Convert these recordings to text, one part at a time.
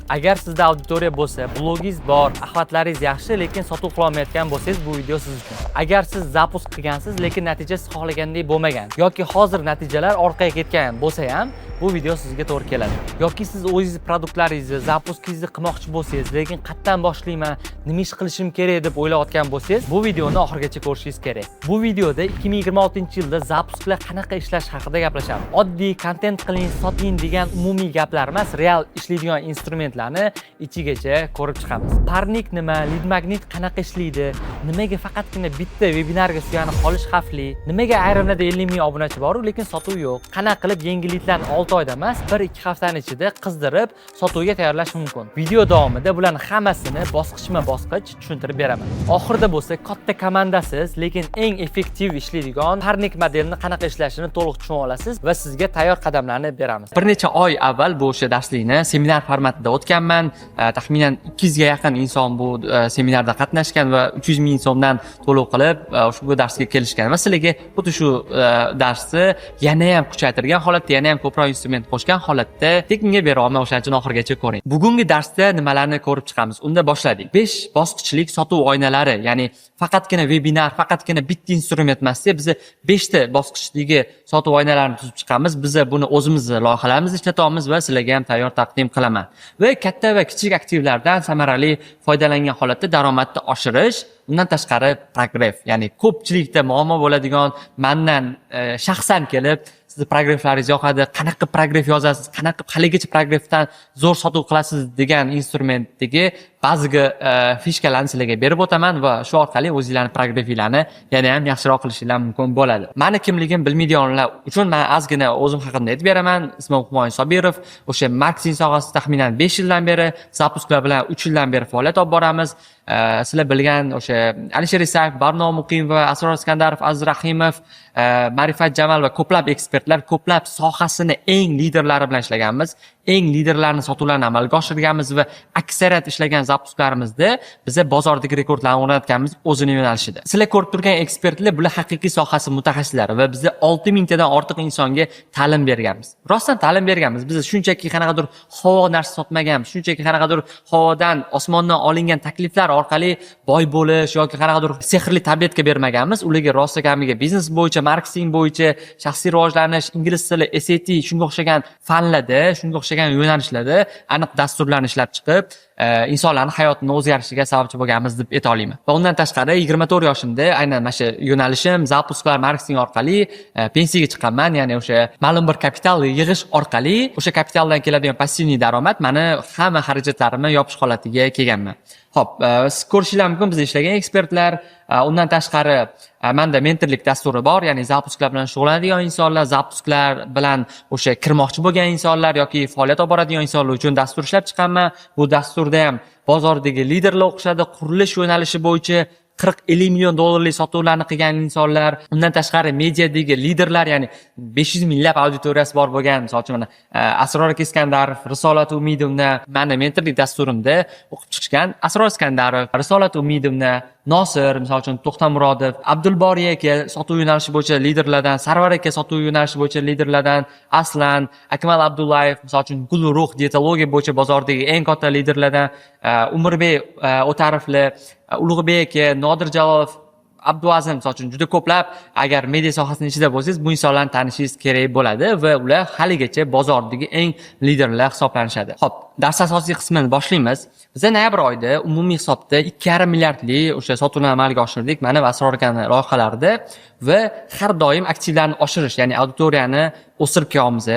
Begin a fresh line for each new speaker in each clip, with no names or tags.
Agar sizda auditoriya bo'lsa, blogingiz bor, axlatlaringiz yaxshi, lekin sotuv qila olmayotgan bo'lsangiz, bu video siz uchun. Agar siz zapusk qilgansiz, lekin natija siz xohlagandek bo'lmagan yoki hozir natijalar orqaga ketgan bo'lsa ham, bu video sizga to'g'ri keladi. Yoki siz o'zingiz produktlaringizni, zapuskingizni qilmoqchi bo'lsangiz, lekin qayerdan boshlayman, nima ish qilishim kerak deb o'ylayotgan bo'lsangiz, bu videoni oxirigacha ko'rishingiz kerak. Bu videoda 2026-yilda zapusklar qanaqa ishlash haqida gaplashamiz. Oddiy kontent qiling, soting degan umumiy gaplar emas, real ishlaydigan instrumentlarni ichigacha ko'rib chiqamiz. Parnik nima, lead magnet qanaqa ishlaydi, nimaga faqatgina bitta vebinarga suyanib qolish xavfli, nimaga ayrimlarda 50 ming obunachi bor, lekin sotuv yo'q, qanaqa qilib yengilliklarni 6 oyda emas, 1-2 haftaning ichida qizdirib sotuvga tayyorlash mumkin. Video davomida bularning hammasini bosqichma-bosqich tushuntirib beraman. Oxirida bo'lsa katta komandasiz, lekin eng effektiv ishlaydigan Parnik modelini qanaqa ishlashini to'liq tushunib olasiz va sizga tayyor qadamlarni beramiz. Bir necha oy avval bu o'sha darslikni seminar formatida o'tganman. Taxminan 200 ga yaqin inson bu seminarda qatnashgan va 300 ming so'mdan to'lov qilib ushbu darsga kelishgan. Va sizlarga xuddi shu darsni yana ham kuchaytirgan holatda, yana ham ko'proq instrument qo'shgan holatda tekinga bera olmay, o'shaning uchun oxirigacha ko'ring. Bugungi darsda nimalarni ko'rib chiqamiz? Unda boshladik. 5 bosqichlik sotuv oynalari, ya'ni faqatgina webinar, faqatgina bitta instrument emas-da, biz 5 ta bosqichdagi sotuv oynalarini tuzib chiqamiz. Biz buni o'zimizning loyihalarimizni ishlatamiz va sizlarga ham tayyor taqdim qilaman. Va katta va kichik aktivlardan samarali foydalangan holatda daromadni oshirish, undan tashqari progress, ya'ni ko'pchilikda muammo bo'ladigan, mendan shaxsan kelib sizni progresslaringiz yoqadi, qanaqa progress yozasiz, qanaqa haligacha progressdan zo'r sotuv qilasiz degan instrumentdagi ba'zi fishkalarni sizlarga berib o'taman va shu orqali o'zingizlarning progressinglarni yana ham yaxshiroq qilishinglar mumkin bo'ladi. Meni kimligim bilmaydiganlar uchun men ozgina o'zim haqimda aytib beraman. Ismim Humoyun Sobirov. O'sha marketing sohasida taxminan 5 yildan beri, zapusklar bilan 3 yildan beri faoliyat olib boramiz. Sizlar bilgan o'sha Alisher Isayev, Barno Muqimov va Asror Iskandarov, Aziz Rahimov, Ma'rifat Jamal va ko'plab ekspertlar, ko'plab sohasini eng liderlari bilan ishlaganmiz. Eng liderlarni sotuvlarni amalga oshirganmiz va aksariyat ishlagan zapuskarimizda biz bozordagi rekordlarni o'rnatganmiz o'zini yo'nalishida. Sizlar ko'rib turgan ekspertlar bular haqiqiy sohasi mutaxassislari va biz 6000 tadan ortiq insonga ta'lim berganmiz. Rostdan ta'lim berganmiz. Biz shunchaki qanaqadir havo narsa sotmaganmiz, shunchaki qanaqadir havodan, osmondan olingan takliflar orqali boy bo'lish yoki qanaqadir sehrli tabletka bermaganmiz. Ularga rostakamiga biznes bo'yicha, marketing bo'yicha, shaxsiy rivojlanish, ingliz tili, SAT shunga o'xshagan fanlarda, shunga o'xshagan yo'nalishlarda aniq dasturlarni ishlab chiqib, insonlarning hayotini o'zgarishiga sababchi bo'lganmiz deb ayta olaman. Va undan tashqari 24 yoshimda aynan mana shu yo'nalishim zapusklar marketing orqali pensiyaga chiqqanman, ya'ni o'sha ma'lum bir kapital yig'ish orqali o'sha kapitaldan keladigan passivniy daromad meni hamma xarajatlarimni yopish holatiga kelganman. Xo'p, siz ko'rishingiz mumkin biz ishlagan ekspertlar, undan tashqari menda mentorlik dasturi bor, ya'ni zapusklar bilan shug'ullanadigan insonlar, zapusklar bilan o'sha kirmoqchi bo'lgan insonlar yoki faoliyat olib boradigan insonlar uchun dastur ishlab chiqqanman. Bu dasturda ham bozordagi liderlar o'qishadi, qurilish yo'nalishi bo'yicha 40-50 million dollarlik sotuvlarni qilgan insonlar, undan tashqari mediadagi liderlar, ya'ni 500 minglab auditoriyasi bor bo'lgan, masalan, mana Asror Iskandarov, Risolat Umidovna meni mentorlik dasturimda o'qib chiqishgan. Asror Iskandarov, Risolat Umidovna, Nosir, masalan, To'xtamurodov, Abdulboriy aka sotuv yo'nalishi bo'yicha liderlardan, Sarvar aka sotuv yo'nalishi bo'yicha liderlardan, Aslan, Akmal Abdullayev, masalan, Gulruh dietologiya bo'yicha bozordagi eng katta liderlardan, Umirbek O'tarovlar, Ulug'bek aka, Nodir Jalolov, Abduazim, masalan, juda ko'plab agar media sohasining ichida bo'lsangiz, bu insonlarni tanishingiz kerak bo'ladi va ular haligacha bozordagi eng liderlar hisoblanishadi. Xo'p, dars asosiy qismini boshlaymiz. Biz noyabr oyida umumiy hisobda 2,5 milliardli o'sha sotuvni amalga oshirdik mana va Asror akaning loyihalarida va har doim aktivlarni oshirish, ya'ni auditoriyani o'stirib kelyapmiz.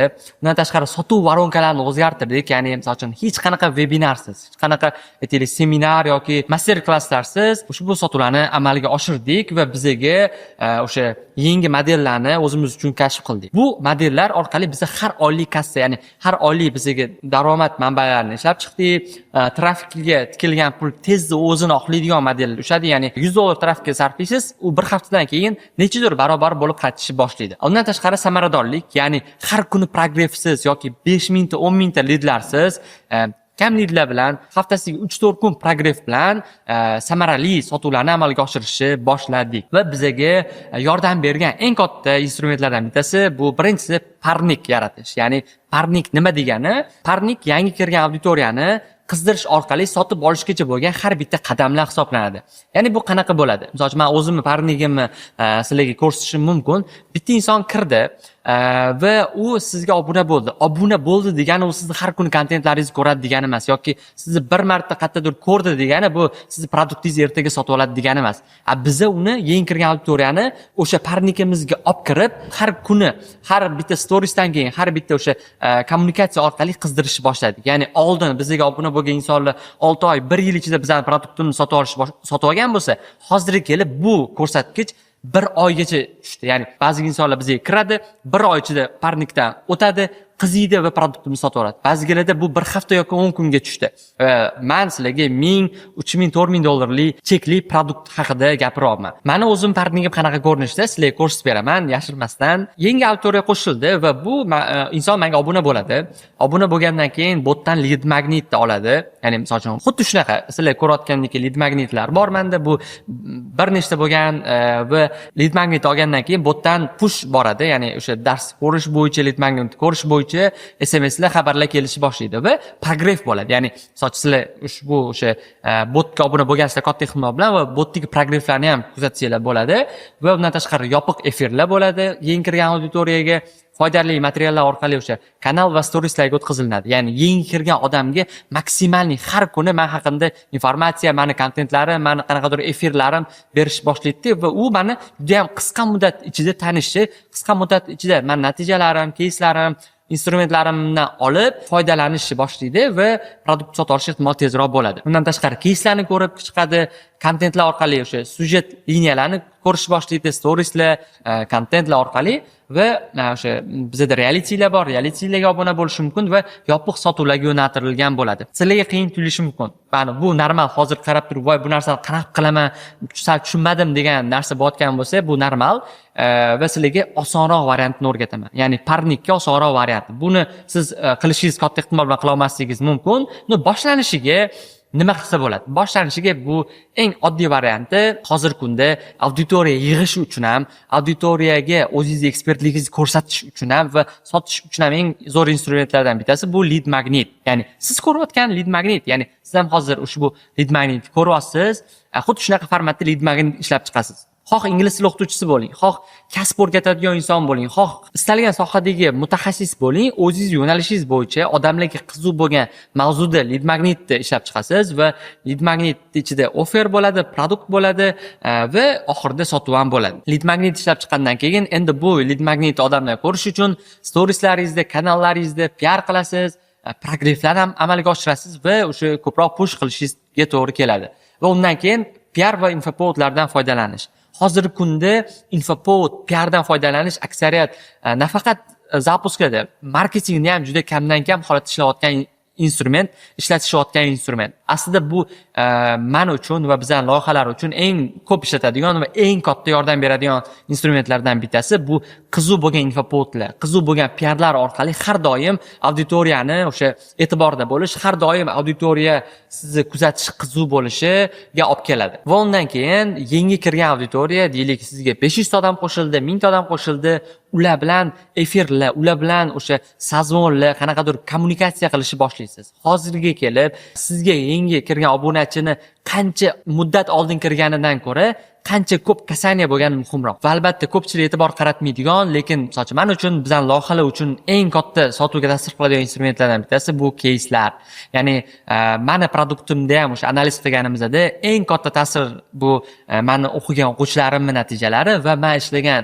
Undan tashqari sotuv varonkalarini o'zgartirdik, ya'ni masalan hech qanaqa webinarsiz, hech qanaqa aytaylik seminar yoki master klasslarsiz ushbu sotuvlarni amalga oshirdik va bizga o'sha yangi modellarni o'zimiz uchun kashf qildik. Bu modellar orqali biz har oylik kassa, ya'ni har oylik bizga daromad manbalarini ishlab chiqdik. Trafikga tikilgan pul tezda o'zini oqlaydigan model ushadi, ya'ni $100 trafikka sarflaysiz, u bir haftadan keyin nechadir barobar bo'lib qaytishni boshlaydi. Undan tashqari samaradorlik, ya'ni har kuni progressiz yoki 5000 ta 10000 ta lidlarsiz kam lidlar bilan haftasiga 3-4 kun progress bilan samarali sotuvlarni amalga oshirishni boshladik va bizga yordam bergan eng katta instrumentlardan bittasi bu birinchisi Parnik yaratish. Ya'ni Parnik nima degani? Parnik yangi kirgan auditoriyani qizdirish orqali sotib olishgacha bo'lgan har bitta qadamlar hisoblanadi. Ya'ni bu qanaqa bo'ladi? Misol uchun men o'zimni parnigimni sizlarga ko'rsatishim mumkin. Bitta inson kirdi va u sizga obuna bo'ldi. Obuna bo'ldi degani u sizni har kuni kontentlaringizni ko'radi degani emas, yoki sizni bir marta qayerdadir ko'rdi degani bu sizni produktingizni ertaga sotib oladi degani emas. Biza uni yangi kirgan auditoriyani o'sha parnikimizga olib kirib, har kuni, har bitta storiesdan keyin, har bitta o'sha kommunikatsiya orqali qizdirishni boshladik. Ya'ni oldin bizga obuna bo'lgan insonlar 6 oy, 1 yil ichida bizning produktimizni sotib olgan bo'lsa, hozirga kelib bu ko'rsatkich 1 oygacha tushdi. Ya'ni ba'zi insonlar bizga kiradi, 1 oy ichida parnikdan o'tadi, qiziydi va produktimizni sotib oladi. Ba'zilarida bu 1 hafta yoki 10 kunga tushdi. Men sizlarga 1000, 3000, 4000 dollarlik chekli produkt haqida gapiryapman. Meni o'zim parnigim qanaqa ko'rinishda sizlarga ko'rsatib beraman, yashirmasdan. Yangi auditoriya qo'shildi va bu inson menga obuna bo'ladi. Obuna bo'lgandan keyin botdan lead magnetni oladi. Ya'ni misol uchun xuddi shunaqa sizlar ko'rayotgandek lead magnetlar bor menda. Bu bir nechta bo'lgan va lead magnet olgandan keyin botdan push boradi. Ya'ni o'sha dars ko'rish bo'yicha lead magnet ko'rish bo'yicha SMSlar xabarlar kelishni boshlaydi va progress bo'ladi. Ya'ni sizlar ushbu o'sha botga obuna bo'lgansizlar katta ehtimol bilan va botdagi progresslarni ham kuzatsanglar bo'ladi va undan tashqari yopiq efirlar bo'ladi. Yangi kirgan auditoriyaga foydali materiallar orqali o'sha kanal va storieslarga o'tkaziladi. Ya'ni yangi kirgan odamga maksimalni har kuni men haqimda informatsiya, meni kontentlarim, meni qanaqadir efirlarim berish boshlaydi va u meni juda ham qisqa muddat ichida tanishi, qisqa muddat ichida men natijalarim, keyslarim, instrumentlarimdan olib foydalanishni boshlaydi va produkt sotib olish ehtimol tezroq bo'ladi. Undan tashqari keyslarni ko'rib chiqadi, kontentlar orqali o'sha syujet liniyalarni ko'rish boshlaydi, storieslar, kontentlar orqali va o'sha bizda realitylar bor, realitylarga obuna bo'lish mumkin va yopiq sotuvlarga yo'naltirilgan bo'ladi. Sizlarga qiyin tuyulishi mumkin. Mana bu normal, hozir qarab turib, voy bu narsani qanaqa qilaman, sal tushunmadim degan narsa bo'layotgan bo'lsa, bu normal va sizlarga osonroq variantini o'rgataman. Ya'ni parnikka osonroq variant. Buni siz qilishingiz katta ehtimol bilan qila olmasligingiz mumkin. Boshlanishiga nima qilsa bo'ladi? Boshlanishiga bu eng oddiy varianti hozirgi kunda auditoriya yig'ish uchun ham, auditoriyaga o'zingizni ekspertligingizni ko'rsatish uchun ham va sotish uchun ham eng zo'r instrumentlardan bittasi bu lead magnet. Ya'ni siz ko'rayotgan lead magnet, ya'ni siz ham hozir ushbu lead magnetni ko'ryapsiz, xuddi shunaqa formatda lead magnet ishlab chiqasiz. Xoh ingliz tili o'qituvchisi bo'ling, xoh kasb o'rgatadigan inson bo'ling, xoh istalgan sohadagi mutaxassis bo'ling, o'zingiz yo'nalishingiz bo'yicha odamlarga qiziq bo'lgan mavzuda lead magnetni ishlab chiqasiz va lead magnet ichida offer bo'ladi, produkt bo'ladi va oxirida sotuv ham bo'ladi. Lead magnet ishlab chiqqandan keyin endi bu lead magnetni odamlar ko'rish uchun storieslaringizda, kanallaringizda PR qilasiz, progresslar ham amalga oshirasiz va o'sha ko'proq push qilishingizga to'g'ri keladi. Va undan keyin PR va infopovodlardan foydalanish. Hozirgi kunda infopovod, PRdan foydalanish aksariyat nafaqat zapuskada, marketingda ham juda kamdan kam holatda ishlatishayotgan instrument. Aslida bu men uchun va bizning loyihalar uchun eng ko'p ishlatadigan va eng katta yordam beradigan instrumentlardan bittasi bu qiziq bo'lgan infopovodlar, qiziq bo'lgan PRlar orqali har doim auditoriyani o'sha e'tiborda bo'lish, har doim auditoriya sizni kuzatish qiziq bo'lishiga olib keladi. Va undan keyin yangi kirgan auditoriya, deylik sizga 500 ta odam qo'shildi, 1000 ta odam qo'shildi, ular bilan efirlar, ular bilan o'sha sazvonlar, qanaqadir kommunikatsiya qilishni boshlaysiz. Hozirga kelib sizga yangi kirgan obunachini qancha muddat oldin kirganidan ko'ra qancha ko'p kasaniya bo'lgani muhimroq. Va albatta ko'pchilik e'tibor qaratmaydigan, lekin masalan men uchun, bizning loyihalar uchun eng katta sotuvga ta'sir qiladigan instrumentlardan bittasi bu keyslar. Ya'ni meni produktimda ham o'sha analiz qilganimizda eng katta ta'sir bu meni o'qigan o'quvchilarimning natijalari va men ishlagan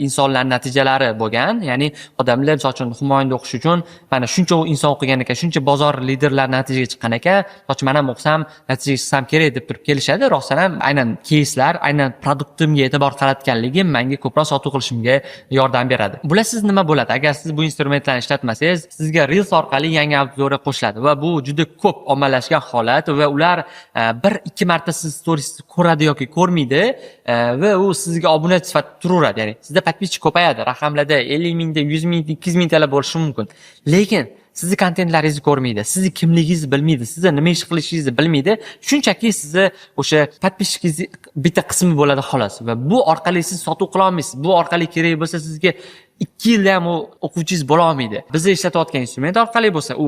insonlarning natijalari bo'lgan. Ya'ni odamlar masalan uchun Humoyinda o'qish uchun mana shuncha inson o'qigan ekan, shuncha bozor liderlar natijaga chiqqan ekan, masalan men ham o'qisam natijaga chiqsam kerak deb turib kelishadi. Rostdan ham aynan keyslar, aynan produktimga e'tibor qaratganligim menga ko'proq sotuv qilishimga yordam beradi. Bilasiz nima bo'ladi? Agar siz bu instrumentlarni ishlatmasangiz, sizga Reels orqali yangi auditoriya qo'shiladi va bu juda ko'p ommalashgan holat va ular 1-2 marta siz storiesni ko'radi yoki ko'rmaydi va u sizga obuna sifatida turaveradi. Ya'ni sizda подписчик ko'payadi. Raqamlarda 50 mingda, 100 mingda, 200 mingtalar bo'lishi mumkin. Lekin sizni kontentlaringizni ko'rmaydi, sizni kimligingizni bilmaydi, sizni nima ish qilishingizni bilmaydi. Shunchaki sizni o'sha podpischikingizni bitta qismi bo'ladi xolos va bu orqali siz sotuv qila olmaysiz. Bu orqali kerak bo'lsa sizga 2 yilda ham o'quvchingiz bo'la olmaydi. Bizni ishlatayotgan instrument orqali bo'lsa, u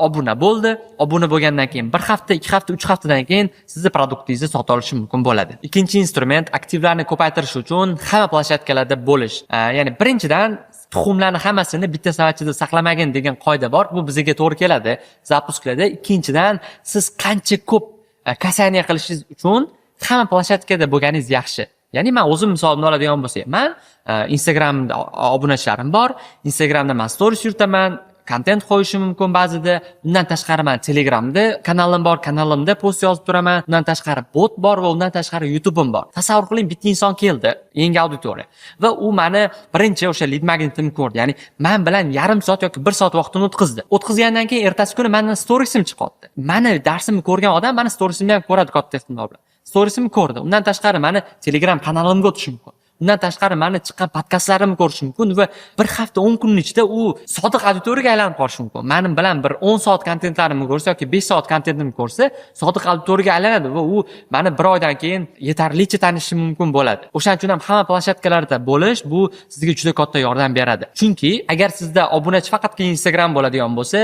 obuna bo'ldi. Obuna bo'lgandan keyin 1 hafta, 2 hafta, 3 haftadan keyin sizni produktingizni sota olish mumkin bo'ladi. Ikkinchi instrument aktivlarni ko'paytirish uchun hamma planshetkalarda bo'lish. Ya'ni birinchidan tuxumlarni hammasini bitta savatchada saqlamagin degan qoida bor. Bu bizga to'g'ri keladi zapusklarda. Ikkinchidan siz qancha ko'p kasaniya qilishingiz uchun hamma planshetkada bo'lganingiz yaxshi. Ya'ni men o'zim misolni oladigan bo'lsam, men Instagramda obunachilarim bor. Instagramda men stories yuritaman, kontent qo'yishim mumkin ba'zida. Undan tashqari men Telegramda kanalim bor, kanalimda post yozib turaman. Undan tashqari bot bor va undan tashqari YouTube'im bor. Tasavvur qiling, bitta inson keldi, yangi auditoriya va u meni birinchi o'sha lead magnetimni ko'rdi. Ya'ni men bilan yarim soat yoki 1 soat vaqtini o'tkazdi. O'tkazgandan keyin ertasi kuni mendan storiesim chiqdi. Meni darsimni ko'rgan odam meni storiesimni ham ko'radi katta ehtimol bilan. Storiesimni ko'rdi. Undan tashqari meni Telegram kanalimga o'tishi mumkin. Undan tashqari meni chiqqan podkastlarimni ko'rish mumkin va bir hafta 10 kunning ichida u sodiq auditoriyaga aylanib qolishi mumkin. Mening bilan bir 10 soat kontentlarimni ko'rsa yoki 5 soat kontentimni ko'rsa, sodiq auditoriyaga aylanadi va u meni bir oydan keyin yetarlicha tanishi mumkin bo'ladi. O'shaning uchun ham hamma planshetkalarda bo'lish bu sizga juda katta yordam beradi. Chunki agar sizda obunachi faqatgina Instagram bo'ladigan bo'lsa,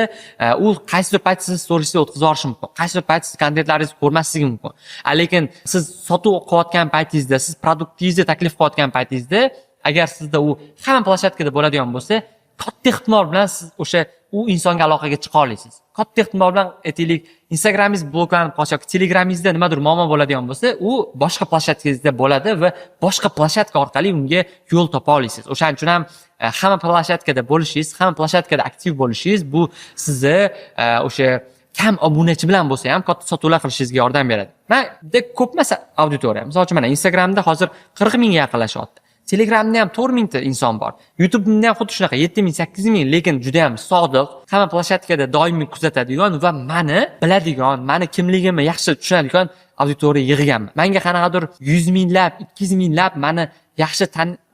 u qaysidir payt sizni storiesga o'tkazib yuborishi mumkin. Qaysidir payt siz kontentlaringizni ko'rmasligi mumkin. Lekin siz sotuv qilayotgan paytingizda, siz produktingizni taklif qilayotgan paytingizda agar sizda u hamma planshetkada bo'ladigan bo'lsa, katta ehtimol bilan siz o'sha u insonga aloqaga chiqa olasiz. Katta ehtimol bilan aytaylik, Instagramingiz bloklanib qolsa yoki Telegramingizda nimadir muammo bo'ladigan bo'lsa, u boshqa planshetkangizda bo'ladi va boshqa planshetka orqali unga yo'l topa olasiz. O'shaning uchun ham hamma planshetkada bo'lishingiz, hamma planshetkada aktiv bo'lishingiz bu sizni o'sha kam obunachi bilan bo'lsa ham katta sotuvlar qilishingizga yordam beradi. Menda ko'p emas auditoriya. Misol uchun mana Instagramda hozir 40 mingga yaqinlashyapti. Telegramda ham 4 mingta inson bor. YouTube'da ham xuddi shunaqa 7 ming, 8 ming, lekin juda ham sodiq, hamma planshetkada doimiy kuzatadigan va meni biladigan, meni kimligimni yaxshi tushunadigan auditoriya yig'ganman. Menga qanaqadir 100 minglab, 200 minglab meni yaxshi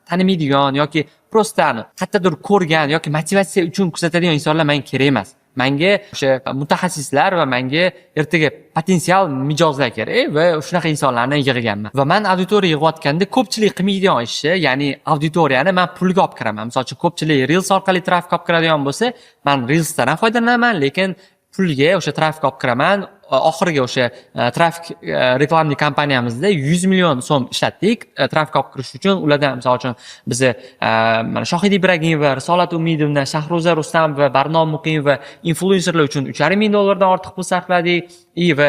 tanimaydigan yoki prostani qayerdadir ko'rgan yoki motivatsiya uchun kuzatadigan insonlar menga kerak emas. Menga o'sha mutaxassislar va menga ertaga potensial mijozlar kerak va shunaqa insonlarni yig'ganman. Va men auditoriya yig'ayotganda ko'pchilik qilmaydigan ishi, ya'ni auditoriyani men pulga olib kiraman. Misol uchun ko'pchilik Reels orqali trafik olib kiradigan bo'lsa, men Reelsdan ham foydalanaman, lekin pulga o'sha trafik olib kiraman. Oxirgi o'sha trafik reklamli kompaniyamizda 100 million so'm ishlatdik trafik olib kirish uchun. Ulardan misol uchun biz mana Shohida Ibragimova, Risolat Umidovna, Shahruza Rustamova, Barnom Muqimova influencerlar uchun 3,5 ming dollardan ortiq pul sarfladik. Va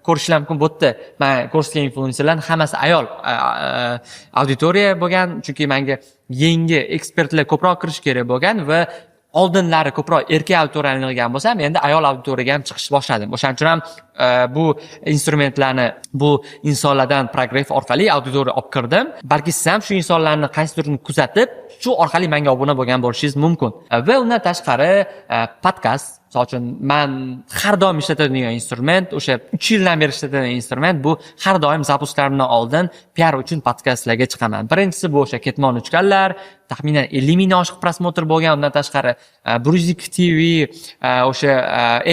ko'rishlar mumkin bu yerda men ko'rsatgan influencerlarning hammasi ayol auditoriya bo'lgan, chunki menga yangi ekspertlar ko'proq kirish kerak bo'lgan va oldinlari ko'proq erkak auditoriyani yig'gan bo'lsam, endi ayol auditoriyaga ham chiqish boshladim. O'shaning uchun ham bu instrumentlarni bu insonlardan progress orqali auditoriya olib kirdim. Balki siz ham shu insonlarni qaysidirini kuzatib, shu orqali menga obuna bo'lgan bo'lishingiz mumkin. Va undan tashqari podkast, misol uchun men har doim ishlatadigan instrument, o'sha 3 yildan beri ishlatadigan instrument bu har doim zapuskarimdan oldin PR uchun podkastlarga chiqaman. Birinchisi bu o'sha ketmon uchganlar, taxminan 50 ming oshiq prosmotr bo'lgan. Undan tashqari Bruzik TV, o'sha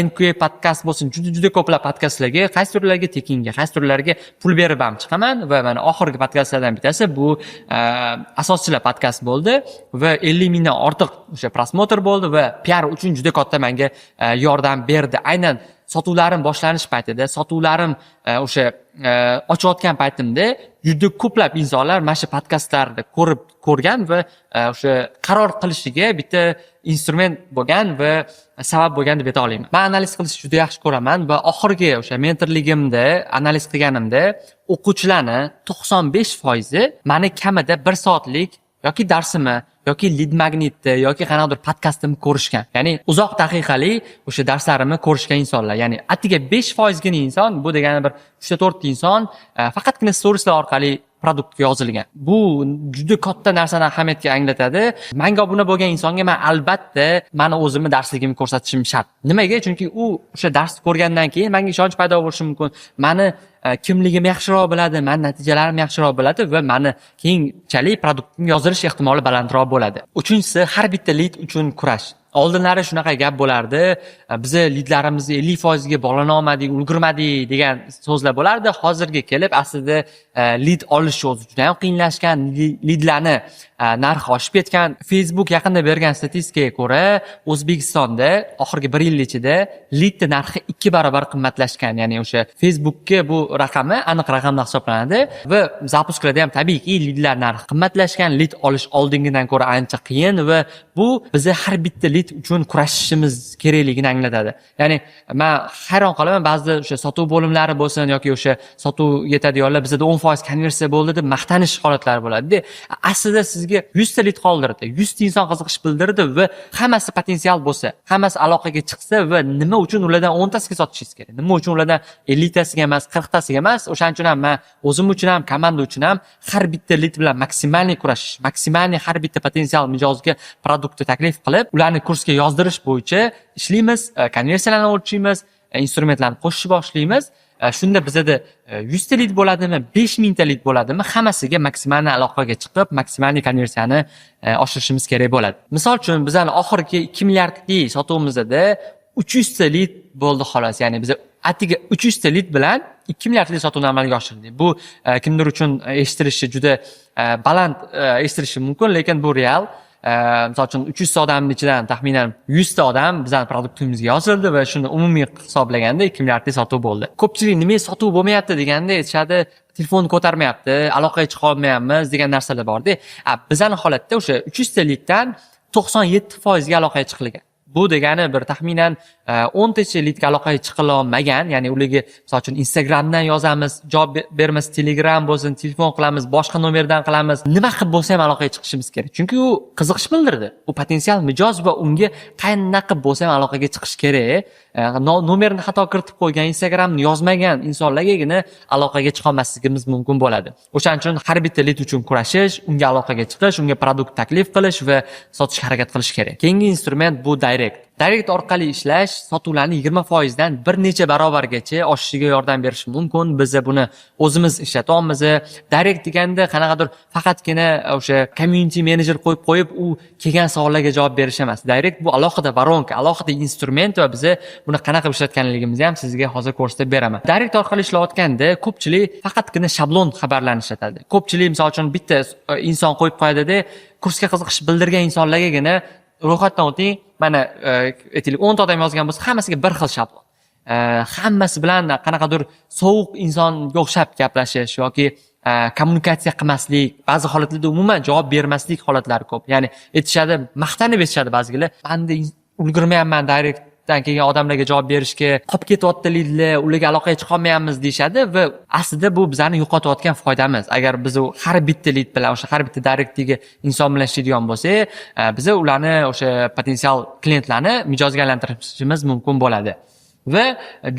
NQA podkast bo'lsin, juda ko'plab podkastlarga, qaysi turlarga tekinga, qaysi turlarga pul berib ham chiqaman va mana oxirgi podkastlardan bittasi bu asoschilar podkast bo'ldi va 50 mingdan ortiq o'sha prosmotr bo'ldi va PR uchun juda katta menga yordam berdi. Aynan sotuvlarim boshlanish paytida, sotuvlarim o'sha ochayotgan paytimda juda ko'plab insonlar mana shu podkastlarni ko'rgan va o'sha qaror qilishiga bitta instrument bo'lgan va sabab bo'lgan deb ayta olaman. Men analiz qilishni juda yaxshi ko'raman va oxirgi o'sha mentorligimda analiz qilganimda o'quvchilarni 95% meni kamida 1 soatlik yoki darsimni yoki lead magnetni yoki qanaqadir podkastimni ko'rishgan. Ya'ni uzoq daqiqali o'sha darslarimni ko'rishgan insonlar. Ya'ni atiga 5% gina inson, bu degani bir 3-4 inson faqatgina storieslar orqali produktga yozilgan. Bu juda katta narsani ahamiyatga anglatadi. Menga obuna bo'lgan insonga men albatta meni o'zimni darsligimni ko'rsatishim shart. Nimaga? Chunki u o'sha darsni ko'rgandan keyin menga ishonch paydo bo'lishi mumkin. Meni kimligim yaxshiroq biladi, meni natijalarim yaxshiroq biladi va meni keyinchalik produktimga yozilish ehtimoli balandroq bo'ladi. Uchinchisi, har bitta lead uchun kurash. Oldinlari shunaqa gap bo'lardi. Biz lidlarimizni 50% ga bog'lana olmadik, ulgurmadik degan so'zlar bo'lardi. Hozirga kelib aslida lid olish o'zi juda ham qiyinlashgan, lidlarni narxi oshib ketgan. Facebook yaqinda bergan statistikaga ko'ra, O'zbekistonda oxirgi 1 yil ichida lidning narxi 2 barobar qimmatlashgan. Ya'ni o'sha Facebookga bu raqami aniq raqamda hisoblanadi va zapusklarda ham tabiiyki lidlar narxi qimmatlashgan, lid olish oldingidan ko'ra ancha qiyin va bu bizni har bitta lid uchun kurashishimiz kerakligini anglatadi. Ya'ni men hayron qolaman, ba'zida o'sha sotuv bo'limlari bo'lsin yoki o'sha sotuv yetadiganlar bizda 10% konversiya bo'ldi deb maqtanish holatlari bo'ladi. Aslida sizga 100 ta lid qoldirdi, 100 ta inson qiziqish bildirdi va hammasi potensial bo'lsa, hammasi aloqaga chiqsa va nima uchun ulardan 10 tasiga sotishingiz kerak? Nima uchun ulardan 50 tasiga emas, 40 tasiga emas? O'shaning uchun ham men o'zim uchun ham, komanda uchun ham har bitta lid bilan maksimalniy kurashish, maksimalniy har bitta potensial mijozga produktni taklif qilib, ularni kursga yozdirish bo'yicha ishlaymiz, konversiyalarni o'lchaymiz, instrumentlarni qo'shishni boshlaymiz. Shunda bizda 100 ta lid bo'ladimi, 5000 ta lid bo'ladimi, hammasiga maksimalniy aloqaga chiqib, maksimalniy konversiyani oshirishimiz kerak bo'ladi. Misol uchun bizning oxirgi 2 milliardlik sotuvimizda 300 ta lid bo'ldi xolos. Ya'ni biz atiga 300 ta lid bilan 2 milliardlik sotuvni amalga oshirdik. Bu kimdir uchun eshitilishi juda baland eshitilishi mumkin, lekin bu real. Misol uchun 300 ta odamning ichidan taxminan 100 ta odam bizning produktimizga yozildi va shuni umumiy hisoblaganda 2 milliardlik sotuv bo'ldi. Ko'pchilik nima sotuv bo'lmayapti deganda aytishadi, telefon ko'tarmayapti, aloqaga chiqa olmayapmiz degan narsalar bor-da. Bizning holatda o'sha 300 ta liddan 97% ga aloqaga chiqilgan. Bu degani bir taxminan 10 tacha lidga aloqaga chiqila olmagan, ya'ni ularga misol uchun Instagramdan yozamiz, javob bermas, Telegram bo'lsin, telefon qilamiz, boshqa nomerdan qilamiz. Nima qilib bo'lsa ham aloqaga chiqishimiz kerak. Chunki u qiziqish bildirdi. U potensial mijoz va unga qanaqa bo'lsa ham aloqaga chiqish kerak. Nomerni xato kiritib qo'ygan, Instagramni yozmagan insonlargagina aloqaga chiqa olmasligimiz mumkin bo'ladi. O'shaning uchun har bitta lid uchun kurashish, unga aloqaga chiqish, unga produkt taklif qilish va sotishga harakat qilish kerak. Keyingi instrument bu Direct orqali ishlash sotuvlarni 20% dan bir necha barobargacha oshishiga yordam berishi mumkin. Biz buni o'zimiz ishlatamiz. Direct deganda qanaqadir faqatgina o'sha community manager qo'yib u kelgan savollarga javob berish emas. Direct bu alohida varonka, alohida instrument va biz buni qanaqa ishlatganligimizni ham sizga hozir ko'rsatib beraman. Direct orqali ishlayotganda ko'pchilik faqatgina shablon xabarlarni ishlatadi. Ko'pchilik misol uchun bitta inson qo'yib qo'yadi-da, kursga qiziqish bildirgan insonlargagina ro'yxatdan o'ting, mana aytaylik 10 ta odam yozgan bo'lsa, hammasiga bir xil shablon. Hammasi bilan qanaqadir sovuq insonga o'xshab gaplashish yoki kommunikatsiya qilmaslik, ba'zi holatlarda umuman javob bermaslik holatlari ko'p. Ya'ni aytishadi, maqtanib aytishadi ba'zilar, "Menda ulgurmayapman direct kelgan odamlarga javob berishga, qolib ketyapti lidlar, ularga aloqaga chiqa olmayapmiz" deyshadi va aslida bu bizani yo'qotayotgan foydamiz. Agar biz har bitta lid bilan, o'sha har bitta direktdagi inson bilan ishlaydigan bo'lsak, biz ularni o'sha potensial klientlarni mijozga aylantirishimiz mumkin bo'ladi. Va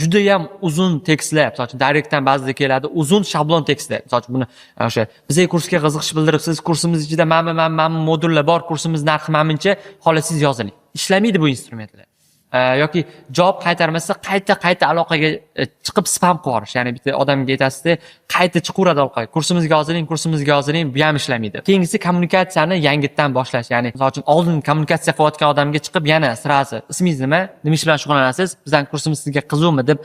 juda ham uzun tekstlar, misol uchun direktdan ba'zida keladi uzun shablon tekstlar. Misol uchun buni o'sha bizga kursga qiziqish bildiribsiz, kursimiz ichida mana modullar bor, kursimiz narxi manimcha, xolos siz yoziling. Ishlamaydi bu instrumentlar. Yoki javob qaytarmasa qayta aloqaga chiqib spam qilib yuborish. Ya'ni bitta odamga aytasizda, qayta chiqaveradi aloqaga. Kursimizga yoziling, bu ham ishlamaydi. Keyingisi kommunikatsiyani yangitdan boshlash. Ya'ni misol uchun oldin kommunikatsiya qilayotgan odamga chiqib, yana sirasi, ismingiz nima? Nima ish bilan shug'ullanasiz? Bizning kursimiz sizga qiziqmi deb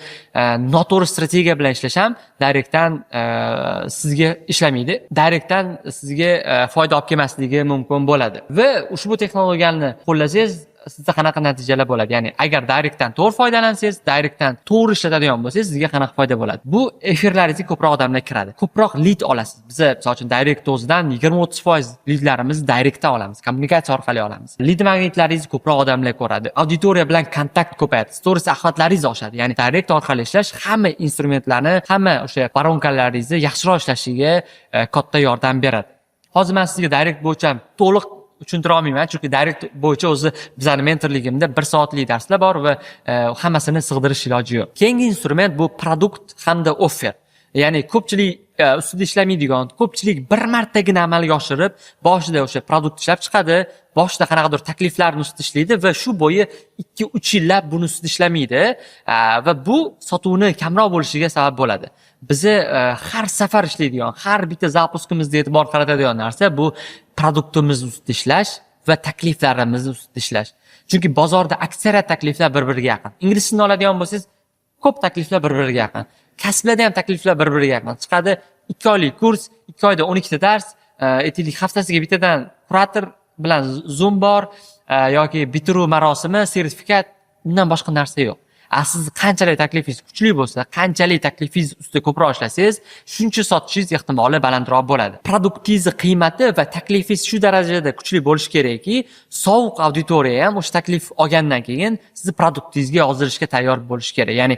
noto'g'ri strategiya bilan ishlash ham direktdan sizga ishlamaydi. Direktdan sizga foyda olib kelmasligi mumkin bo'ladi. Va ushbu texnologiyani qo'llasangiz sizda qanaqa natijalar bo'ladi? Ya'ni agar direktdan to'g'ri foydalansangiz, direktdan to'g'ri ishlatadigan bo'lsangiz, sizga qanaqa foyda bo'ladi? Bu efirlaringizga ko'proq odamlar kiradi. Ko'proq lid olasiz. Biz, misol uchun, direkt o'zidan 20-30% lidlarimizni direktdan olamiz, kommunikatsiya orqali olamiz. Lid magnitlaringizni ko'proq odamlar ko'radi. Auditoriya bilan kontakt ko'payadi. Stories axlatlaringiz oshadi. Ya'ni direkt orqali ishlash hamma instrumentlarni, hamma o'sha baronkalaringizni yaxshiroq ishlashiga katta yordam beradi. Hozir men sizga direkt bo'yicha to'liq tushuntira olmayman, chunki direct bo'yicha o'zi bizning mentorligimda 1 soatlik darslar bor va hammasini sig'dirish iloji yo'q. Keyingi instrument bu produkt hamda offer. Ya'ni ko'pchilik ustida ishlamaydigan, ko'pchilik bir martagina amalga oshirib, boshida o'sha produkt ishlab chiqadi, boshida qanaqadir takliflarni ustida ishlaydi va shu bo'yi 2-3 yillab buni ustida ishlamaydi va bu sotuvni kamroq bo'lishiga sabab bo'ladi. Bizi har safar ishlaydigan, har bitta zapuskimizda e'tibor qaratadigan narsa bu produktimiz ustida ishlash va takliflarimiz ustida ishlash. Chunki bozorda aksariyat takliflar bir-biriga yaqin. Ingliz tilini oladigan bo'lsangiz, ko'p takliflar bir-biriga yaqin. Kasblarda ham takliflar bir-biriga yaqin. Chiqadi 2 oylik kurs, 2 oyda 12 ta dars, aytaylik haftasiga bittadan kurator bilan Zoom bor yoki bitiruv marosimi, sertifikat, undan boshqa narsa yo'q. Siz qanchalik taklifingiz kuchli bo'lsa, qanchalik taklifingiz ustida ko'proq ishlasangiz, shuncha sotishingiz ehtimoli balandroq bo'ladi. Produktingizni qiymati va taklifingiz shu darajada kuchli bo'lishi kerakki, sovuq auditoriya ham o'sha taklif olgandan keyin sizni produktingizga yozilishga tayyor bo'lishi kerak. Ya'ni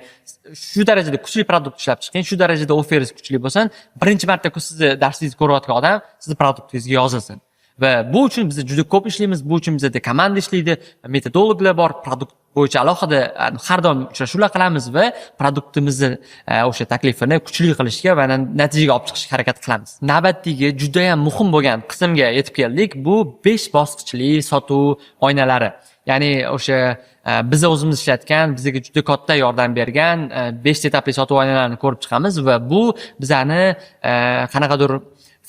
shu darajada kuchli produkt ishlab chiqing, shu darajada oferingiz kuchli bo'lsin, birinchi marta sizni darsingizni ko'rayotgan odam sizni produktingizga yozilsin. Va bu uchun biz juda ko'p ishlaymiz, bu uchun bizda komanda ishlaydi, metodologlar bor, produkt bo'yicha alohida har doim uchrashuvlar qilamiz va produktimizni o'sha taklifini kuchli qilishga va natijaga olib chiqishga harakat qilamiz. Navbatdagi juda ham muhim bo'lgan qismga yetib keldik. Bu 5 bosqichli sotuv oynalari. Ya'ni o'sha biz o'zimiz ishlatgan, bizga juda katta yordam bergan 5 etapli sotuv oynalarini ko'rib chiqamiz va bu bizani qanaqadir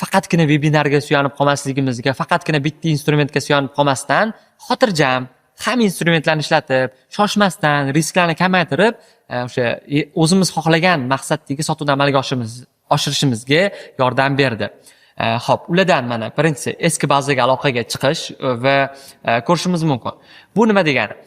faqatgina vebinarga suyanib qolmasligimizga, faqatgina bitta instrumentga suyanib qolmasdan, xotirjam hamma instrumentlarni ishlatib, shoshmasdan, risklarni kamaytirib, o'sha o'zimiz xohlagan maqsaddagi sotuvni amalga oshirishimizga yordam berdi. Xo'p, ulardan mana birinchisi eski bazaga aloqaga chiqish va ko'rishimiz mumkin. Bu nima degani?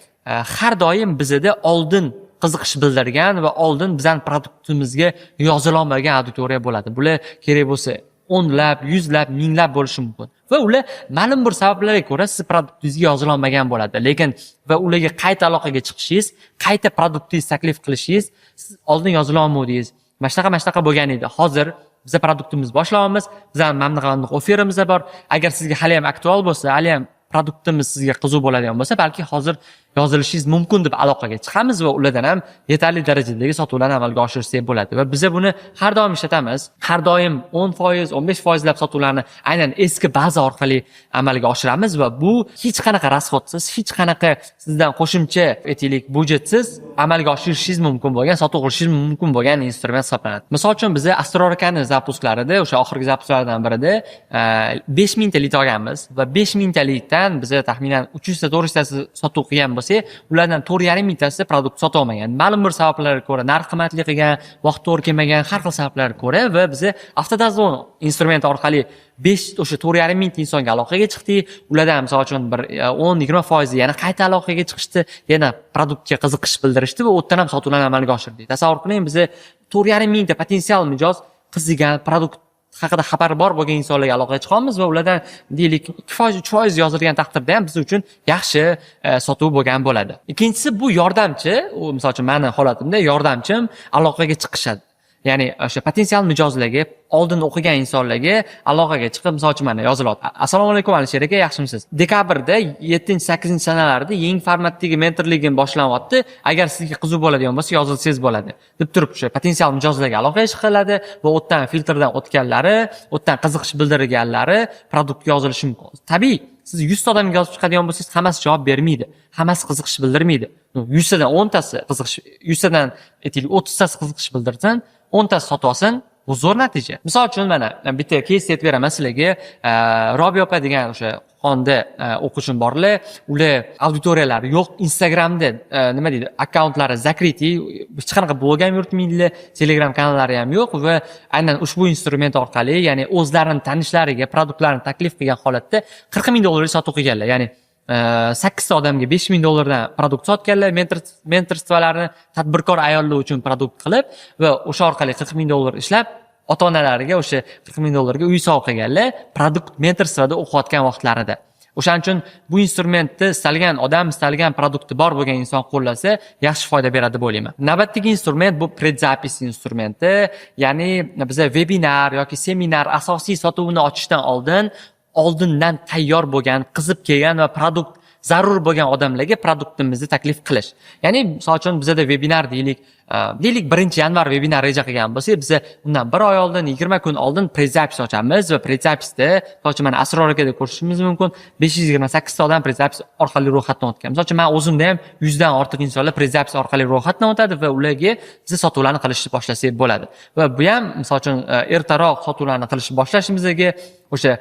Har doim bizda oldin qiziqish bildirgan va oldin bizning produktimizga yozila olmagan auditoriya bo'ladi. Bular kerak bo'lsa o'nlab, yuzlab, minglab bo'lishi mumkin. Va ular ma'lum bir sabablarga ko'ra siz produktingizga yozila olmagan bo'ladi. Lekin va ularga qayta aloqaga chiqishingiz, qayta produktingizni taklif qilishingiz, siz oldin yozila olmadingiz. Mana shunaqa bo'lgan edi. Hozir biz produktimizni boshlayapmiz. Bizning mana qanday oferimiz bor. Agar sizga hali ham aktual bo'lsa, hali ham produktimiz sizga qiziq bo'ladigan bo'lsa, balki hozir yozilishingiz mumkin deb aloqaga chiqamiz va ulardan ham yetarli darajadagi sotuvlarni amalga oshirsak bo'ladi. Va biz buni har doim ishlatamiz. Har doim 10%, 15% lab sotuvlarni aynan eski baza orqali amalga oshiramiz va bu hech qanaqa rasxodsiz, hech qanaqa sizdan qo'shimcha aytaylik budjetsiz amalga oshirishingiz mumkin bo'lgan, sotuv qilishingiz mumkin bo'lgan instrument hisoblanadi. Misol uchun biz Astrorkani zapusklarida, o'sha oxirgi zapusklardan birida 5000 ta lit olganmiz va 5000 ta litdan biz taxminan 300 ta 400 tasi sotuv qilgan bo'lsa, ulardan 4,5 mingtasi produkt sota olmagan. Ma'lum bir sabablarga ko'ra, narx qimmatli qilgan, vaqt to'g'ri kelmagan, har xil sabablarga ko'ra va biz Avtodazon instrumenti orqali 5 o'sha 4,5 ming insonga aloqaga chiqdik. Ulardan misol uchun bir 10-20% yana qayta aloqaga chiqishdi, yana produktga qiziqish bildirishdi va o'tdan ham sotuvlarni amalga oshirdik. Tasavvur qiling, biz 4,5 mingta potensial mijoz qizigan produkt haqida xabari bor bo'lgan insonlarga aloqaga chiqamiz va ulardan deylik 2%, 3% yozilgan taqdirda ham biz uchun yaxshi sotuv bo'lgan bo'ladi. Ikkinchisi bu yordamchi, u misol uchun meni holatimda yordamchim aloqaga chiqishadi. Ya'ni o'sha potensial mijozlarga, oldin o'qigan insonlarga aloqaga chiqib, misol uchun mana yozilyapti. Assalomu alaykum Alisher aka, yaxshimisiz? Dekabrda 7-8-sanalarda yangi formatdagi mentorligim boshlanyapti. Agar sizga qiziq bo'ladigan bo'lsa, yozilsangiz bo'ladi. deb turib o'sha potensial mijozlarga aloqaga chiqiladi va o'tdan filtrdan o'tganlari, o'tdan qiziqish bildirganlari produktga yozilishi mumkin. Tabiiy, siz 100 ta odamga yozib chiqadigan bo'lsangiz, hammasi javob bermaydi. Hammasi qiziqish bildirmaydi. 100 tadan 10 tasi qiziqish, 100 tadan aytaylik 30 tasi qiziqish bildirsin, 10 tasi sotib olsin, bu zo'r natija. Misol uchun mana bitta case aytib beraman sizlarga. Robiya opa degan o'sha Xonda o'quvchim borlar, ular auditoriyalari yo'q, Instagramda nima deydi, akkauntlari zakriti, hech qanaqa blog ham yuritmaydilar, Telegram kanallari ham yo'q va aynan ushbu instrument orqali, ya'ni o'zlarining tanishlariga produktlarni taklif qilgan holatda 40 ming dollarga sotuv qilganlar. Ya'ni 8 ta odamga 5 ming dollardan produkt sotganlar, mentorstvalarni tadbirkor ayollar uchun produkt qilib va o'sha orqali 40 ming dollar ishlab ota-onalariga o'sha 40 ming dollarga uy sovg'a qilganlar, produkt mentorstvada o'qiyotgan vaqtlarida. O'shaning uchun bu instrumentni istalgan odam, istalgan produkti bor bo'lgan inson qo'llasa, yaxshi foyda beradi deb o'ylayman. Navbatdagi instrument bu predzapis instrumenti, ya'ni biz webinar yoki seminar asosiy sotuvini ochishdan oldindan tayyor bo'lgan, qizib kelgan va produkt zarur bo'lgan odamlarga produktimizni taklif qilish. Ya'ni misol uchun bizda webinar deylik 1 yanvar webinar reja qilgan bo'lsak, biz undan 1 oy oldin, 20 kun oldin predzapis ochamiz va predzapisda, misol uchun mana Asror akada ko'rishingiz mumkin, 528 ta odam predzapis orqali ro'yxatdan o'tgan. Misol uchun men o'zimda ham 100 dan ortiq insonlar predzapis orqali ro'yxatdan o'tadi va ularga biz sotuvlarni qilishni boshlasak bo'ladi. Va bu ham misol uchun ertaroq sotuvlarni qilishni boshlashimizga o'sha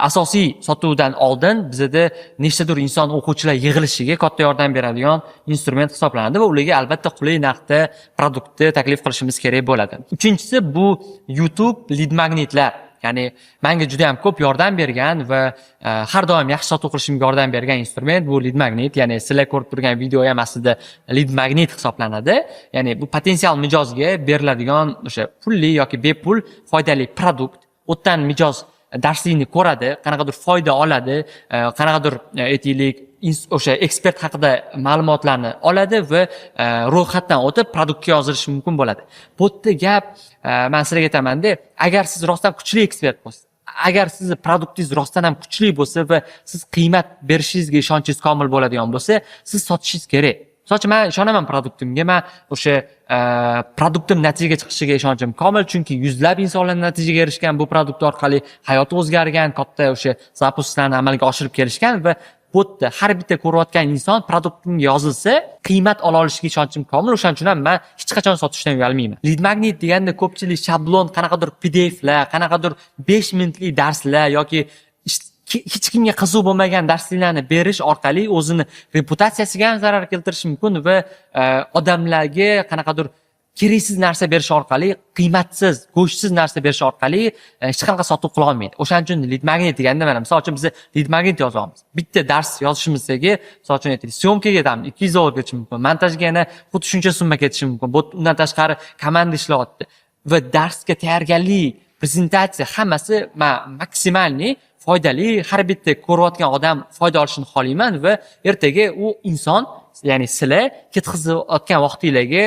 asosiy sotuvdan oldin bizada nechtadir inson o'quvchilar yig'ilishiga katta yordam beradigan instrument hisoblanadi va ularga albatta qulay narxda produktni taklif qilishimiz kerak bo'ladi. Uchinchisi bu YouTube lead magnetlar. Ya'ni menga juda ham ko'p yordam bergan va har doim yaxshi sotuv qilishimga yordam bergan instrument bu lead magnet. Ya'ni sizlar ko'rib turgan video ham aslida lead magnet hisoblanadi. Ya'ni bu potensial mijozga beriladigan o'sha pulli yoki bepul foydali produkt. O'tdan mijoz darslikni ko'radi, qanaqadir foyda oladi, qanaqadir aytaylik o'sha ekspert haqida ma'lumotlarni oladi va ro'yxatdan o'tib produktga yozilishi mumkin bo'ladi. Bu yerda gap men sizlarga aytaman-da, agar siz rostdan kuchli ekspert bo'lsangiz, agar sizni produktingiz rostdan ham kuchli bo'lsa va siz qiymat berishingizga ishonchingiz komil bo'ladigan bo'lsa, siz sotishingiz kerak. Soch men ishonaman produktimga, men o'sha produktim natijaga chiqishiga ishonchim komil, chunki yuzlab insonlar natijaga erishgan bu produkt orqali hayoti o'zgargan, katta o'sha zapuslarni amalga oshirib kelishgan va bu yerda har bitta ko'rayotgan inson produktimga yozilsa, qiymat ola olishiga ishonchim komil. O'shaning uchun ham men hech qachon sotishdan uyalmayman. Lead magnet deganda ko'pchilik shablon, qanaqadir PDFlar, qanaqadir 5 minutlik darslar yoki hech kimga qiziq bo'lmagan darsliklarni berish orqali o'zini reputatsiyasiga ham zarar keltirishi mumkin va odamlarga qanaqadir keraksiz narsa berish orqali, qiymatsiz, go'shtsiz narsa berish orqali hech qanaqa sotuv qila olmaydi. O'shaning uchun lead magnet deganda mana misol uchun biz lead magnet yozamiz. Bitta dars yozishimizdagi, misol uchun aytaylik, syomkaga ketamiz, 200 dollar ketishi mumkin. Montajga yana xuddi shuncha summa ketishi mumkin. Undan tashqari komanda ishlayapti va darsga tayyorgarlik, prezentatsiya hammasi maksimalniy foydali, har bitta ko'rayotgan odam foyda olishini xohlayman va ertaga u inson, ya'ni sizlar ketkazayotgan vaqtingizga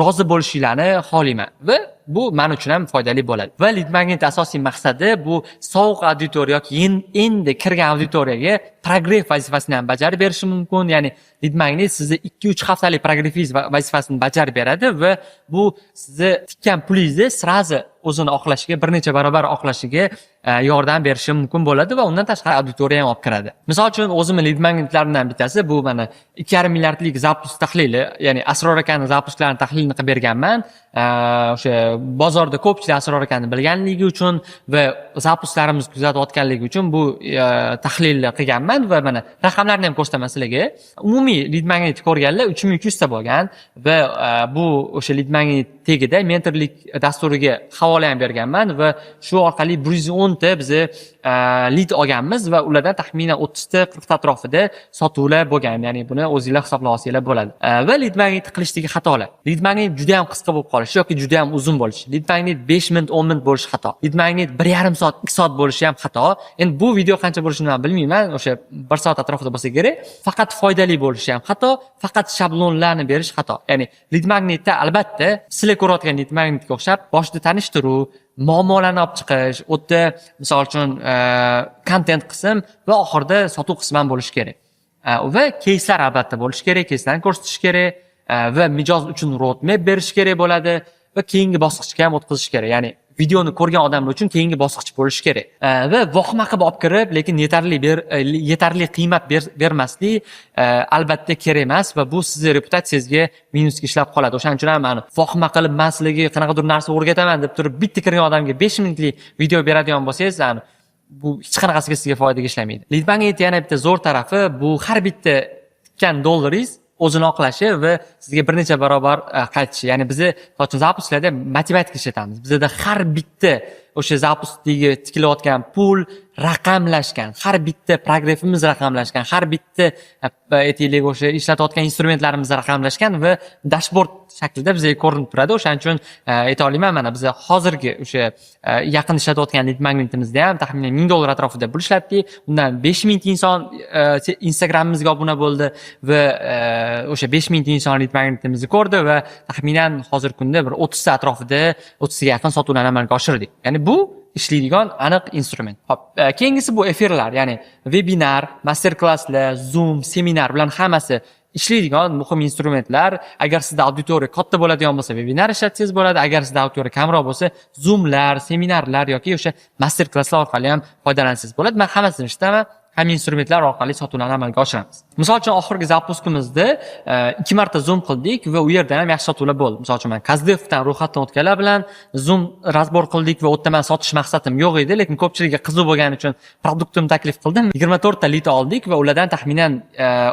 rozi bo'lishinglarni xohlayman va bu men uchun ham foydali bo'ladi. Va lead magnet asosiy maqsadi bu sovuq auditoriya yoki endi kirgan auditoriyaga progress vazifasini ham bajarib berishi mumkin. Ya'ni lead magnet sizni 2-3 haftalik progress vazifasini bajarib beradi va bu sizni tikkan pulingizni srazi o'zini oqlashiga, bir necha barobar oqlashiga yordam berishi mumkin bo'ladi va undan tashqari auditoriya ham olib kiradi. Misol uchun o'zimning lead magnetlarimdan bittasi bu mana 2,5 milliardlik zapus tahlili, ya'ni Asror akaning zapuslarini tahlilini qilib berganman. O'sha bozorda ko'pchilik Asror akani bilganligi uchun va zapuslarimiz kuzatayotganligi uchun bu tahlilni qilganman va mana raqamlarni ham ko'rsataman sizlarga. Umumiy lead magnet ko'rganlar 3200 ta bo'lgan va bu o'sha lead magnet tagida mentorlik dasturiga havola ham berganman va shu orqali 110 ta biz lead olganmiz va ulardan taxminan 30 ta 40 ta atrofida sotuvlar bo'lgan. Ya'ni buni o'zingizlar hisoblab olsanglar bo'ladi. Va lead magnet qilishdagi xatolar. Lead magnet juda ham qisqa bo'lib qolishi yoki juda ham uzun bo'lishi. Lead magnet 5 minut, 10 minut bo'lishi xato. Lead magnet 1,5 soat, 2 soat bo'lishi ham xato. Endi bu video qancha bo'lishini men bilmayman, o'sha 1 soat atrofida bo'lsa kerak. Faqat foydali bo'lishi ham xato, faqat shablonlarni berish xato. Ya'ni lead magnetda albatta sizlar ko'rayotgan lead magnetga o'xshab boshida tanishtiruv, muammolarni olib chiqish, o'tda misol uchun kontent qism va oxirida sotuv qismi ham bo'lishi kerak. Va keyslar albatta bo'lishi kerak, keyslarni ko'rsatish kerak va mijoz uchun roadmap berish kerak bo'ladi va keyingi bosqichga ham o'tkazish kerak. Ya'ni videoni ko'rgan odamlar uchun keyingi bosqich bo'lishi kerak. Va vahima qilib olib kirib, lekin yetarli qiymat bermaslik albatta kerak emas va bu sizning reputatsiyangizga minusga ishlab qoladi. O'shaning uchun ham men vahima qilib men sizlarga qanaqadir narsa o'rgataman deb turib bitta kirgan odamga 5 minutlik video beradigan bo'lsangiz, bu hech qanaqasiga sizga foydaga ishlamaydi. Lead magnet yana bitta zo'r tarafi bu har bitta tikkan dollaringiz o'zini oqlashi va sizga bir necha barobar qaytishi. Ya'ni biz zapuslarda matematika ishlatamiz. Bizda har bitta o'sha zapusdagi tikilayotgan pul raqamlashgan, har bitta progressimiz raqamlashgan, har bitta aytaylik o'sha ishlatayotgan instrumentlarimiz raqamlashgan va dashbord shaklida bizga ko'rinib turadi. O'shaning uchun ayta olaman, mana biz hozirgi o'sha yaqin ishlatayotgan lead magnetimizda ham taxminan 1000 dollar atrofida pul ishlatdik. Undan 5000 inson Instagramimizga obuna bo'ldi va o'sha 5000 inson lead magnetimizni ko'rdi va taxminan hozirgi kunda bir 30 ta atrofida 30 ga yaqin sotuvlarni amalga oshirdik. Ya'ni bu ishlaydigan aniq instrument. Hop, keyingisi bu efirlar, ya'ni webinar, master-klasslar, Zoom, seminar bilan hammasi ishlaydigan muhim instrumentlar. Agar sizda auditoriya katta bo'ladigan bo'lsa, webinar ishlatsangiz bo'ladi. Agar sizda auditoriya kamroq bo'lsa, Zoomlar, seminarlar yoki o'sha master-klasslar orqali ham foydalansangiz bo'ladi. Men hammasini eshitaman, ham instrumentlar orqali sotuvlarni amalga oshiramiz. Misol uchun oxirgi zapuskimizda 2 marta zoom qildik va u yerdan ham yaxshi sotuvlar bo'ldi. Misol uchun men Kazdevdan ro'yxatdan o'tganlar bilan zoom razbor qildik va u yerda men sotish maqsadim yo'q edi, lekin ko'pchilikga qiziq bo'lgani uchun produktimni taklif qildim. 24 ta lit oldik va ulardan taxminan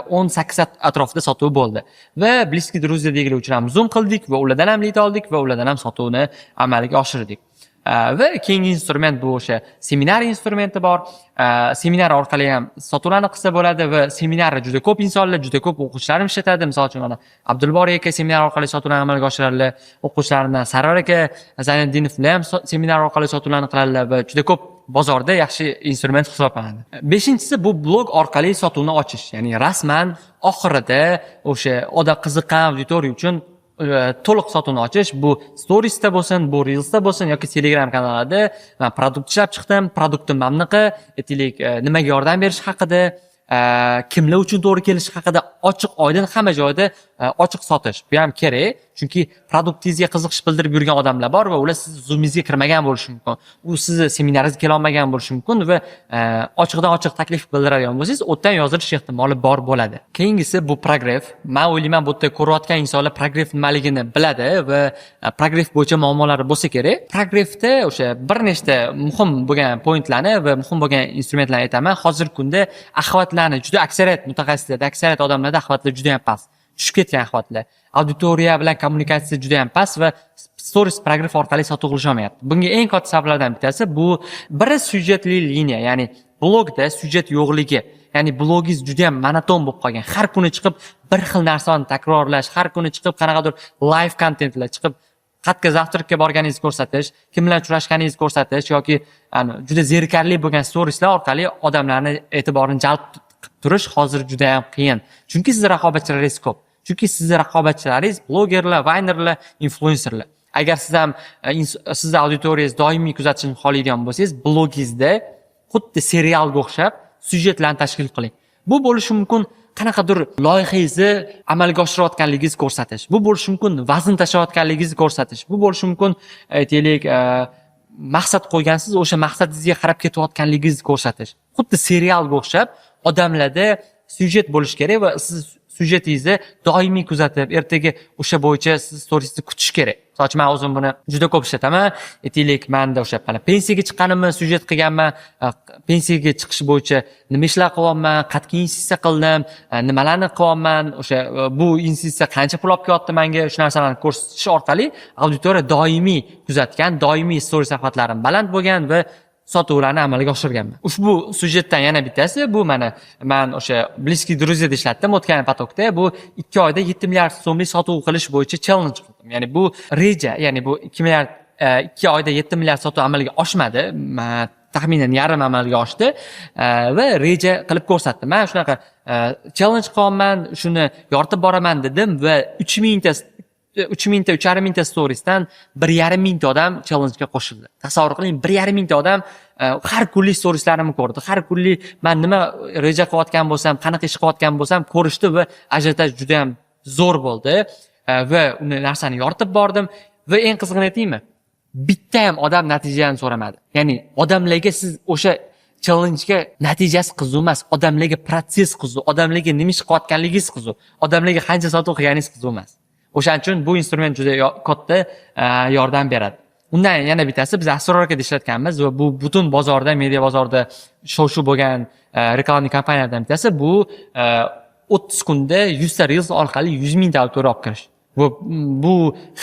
18 atrofida sotuv bo'ldi. Va Bliski Druzya degan uchun ham zoom qildik va ulardan ham lit oldik va ulardan ham sotuvni amalga oshirdik. Va keyingi instrument bu o'sha seminar instrumenti bor. Seminar orqali ham sotuvlarni qilsa bo'ladi va seminarda juda ko'p insonlar, juda ko'p o'quvchilarim ishlatadi. Misol uchun mana Abdulboriy aka seminar orqali sotuvlarni amalga oshiradilar. O'quvchilarimdan Sarvar aka, Zaynidinov ham seminar orqali sotuvlarni qiladilar va juda ko'p bozorda yaxshi instrument hisoblanadi. 5-inchisi bu blog orqali sotuvni ochish, ya'ni rasman oxirida o'sha odam qiziqqan auditoriya uchun to'liq sotuvni ochish. Bu storiesda bo'lsin, bu reelsda bo'lsin yoki Telegram kanalida men produkt ishlab chiqdim, produktim mamnuqi, aytaylik nimaga yordam berish haqida, kimlar uchun to'g'ri kelishi haqida ochiq oydin hamma joyda ochiq sotish. Bu ham kerak, chunki produktingizga qiziqish bildirib yurgan odamlar bor va ular siz zoomingizga kirmagan bo'lishi mumkin. U sizni seminaringizga kela olmagan bo'lishi mumkin va ochiqdan ochiq taklif bildiradigan bo'lsangiz, o'tdan yozilish ehtimoli bor bo'ladi. Keyingisi bu progress. Men o'ylayman bu yerda ko'rayotgan insonlar progress nimaligini biladi va progress bo'yicha muammolari bo'lsa kerak. Progressda o'sha bir nechta muhim bo'lgan pointlarni va muhim bo'lgan instrumentlarni aytaman. Hozirgi kunda axvatlarni juda aksariyat mutaxassislarda, aksariyat odamlarda axvatlar juda ham past. Tushib ketgan axvatlar. Auditoriya bilan kommunikatsiya juda ham past va stories progress orqali sotuv qilish olmayapti. Bunga eng katta sabablardan bittasi bu biri syujetli liniya, ya'ni blogda syujet yo'qligi. Ya'ni blogingiz juda ham monoton bo'lib qolgan. Har kuni chiqib bir xil narsani takrorlash, har kuni chiqib qanaqadir live kontentlar chiqib qatga zavtrakka borganingizni ko'rsatish, kim bilan uchrashganingizni ko'rsatish yoki juda zerikarli bo'lgan storieslar orqali odamlarni e'tiborini jalb qilib turish hozir juda ham qiyin. Chunki sizning raqobatchilaringiz ko'p. Chunki sizning raqobatchilaringiz blogerlar, vaynerlar, influenserlar. Agar siz ham sizning auditoriyangiz doimiy kuzatishni xohlaydigan bo'lsangiz, blogingizda xuddi serialga o'xshab syujetlarni tashkil qiling. Bu bo'lishi mumkin qanaqadir loyihangizni amalga oshirayotganligingizni ko'rsatish. Bu bo'lishi mumkin vazn tashlayotganligingizni ko'rsatish. Bu bo'lishi mumkin aytaylik maqsad qo'ygansiz, o'sha maqsadingizga qarab ketayotganligingizni ko'rsatish. Xuddi serialga o'xshab odamlarda syujet bo'lishi kerak va siz syujetingizni doimiy kuzatib, ertaga o'sha bo'yicha siz storiesni kutish kerak. Masalan, men o'zim buni juda ko'p ishlataman. Aytaylik, menda o'sha pensiyaga chiqqanimni syujet qilganman, pensiyaga chiqish bo'yicha nima ishlar qilyapman, qat'iy investitsiya qildim, nimalarni qilyapman, o'sha bu investitsiya qancha pul olib kelyapti menga, shu narsalarni ko'rsatish orqali auditoriya doimiy kuzatgan, doimiy stories safatlarim baland bo'lgan va sotuvlarni amalga oshirganman. Ushbu syujetdan yana bittasi bu men o'sha Bliski Druzyada ishlatdim o'tgan potokda. Bu 2 oyda 7 milliard so'mlik sotuv qilish bo'yicha challenge qildim. Ya'ni bu reja, ya'ni bu 2 oyda 7 milliard sotuv amalga oshmadi. Taxminan yarim amalga oshdi va reja qilib ko'rsatdim. Men shunaqa challenge qilyapman, shuni yoritib boraman dedim va 3,5 mingta storiesdan 1,5 mingta odam challenge-ga qo'shildi. Tasavvur qiling, 1,5 mingta odam har kunlik storieslarimni ko'rdi. Har kunlik men nima reja qilayotgan bo'lsam, qanaqa ish qilayotgan bo'lsam ko'rishdi va ajotaj juda ham zo'r bo'ldi va uni narsani yoritib bordim va eng qizig'ini aytaymi? Bitta ham odam natijani so'ramadi. Ya'ni odamlarga siz o'sha challenge-ga natijasi qiziq emas, odamlarga protsess qiziq, odamlarga nima ish qilayotganligingiz qiziq, odamlarga qancha sotuv qilganingiz qiziq emas. O'shaning uchun bu instrument juda katta yordam beradi. Undan yana bittasi biz Asror akada ishlatganmiz va bu butun bozorda, media bozorda shov-shuv bo'lgan reklamli kompaniyalardan bittasi. Bu 30 kunda 100 ta reels orqali 100 mingta auditoriya olib kirish. Bu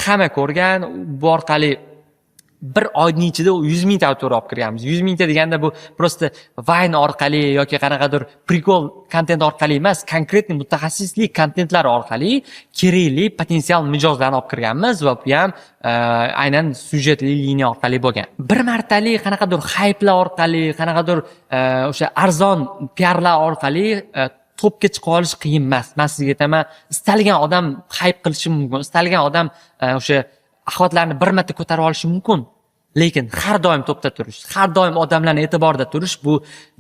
hamma ko'rgan, bu orqali bir oyning ichida 100 mingta auditoriya olib kirganmiz. 100 mingta deganda bu prosta Vine orqali yoki qanaqadir prikol kontent orqali emas, konkretniy mutaxassislik kontentlar orqali kerakli potensial mijozlarni olib kirganmiz va bu ham aynan syujetli liniya orqali bo'lgan. Bir martalik qanaqadir hype'lar orqali, qanaqadir o'sha arzon PR-lar orqali topga chiqa olish qiyin emas. Men sizga aytaman, istalgan odam hype qilishi mumkin, istalgan odam o'sha axvatlarni bir marta ko'tarib olishi mumkin. Lekin har doim topda turish, har doim odamlarning e'tiborida turish bu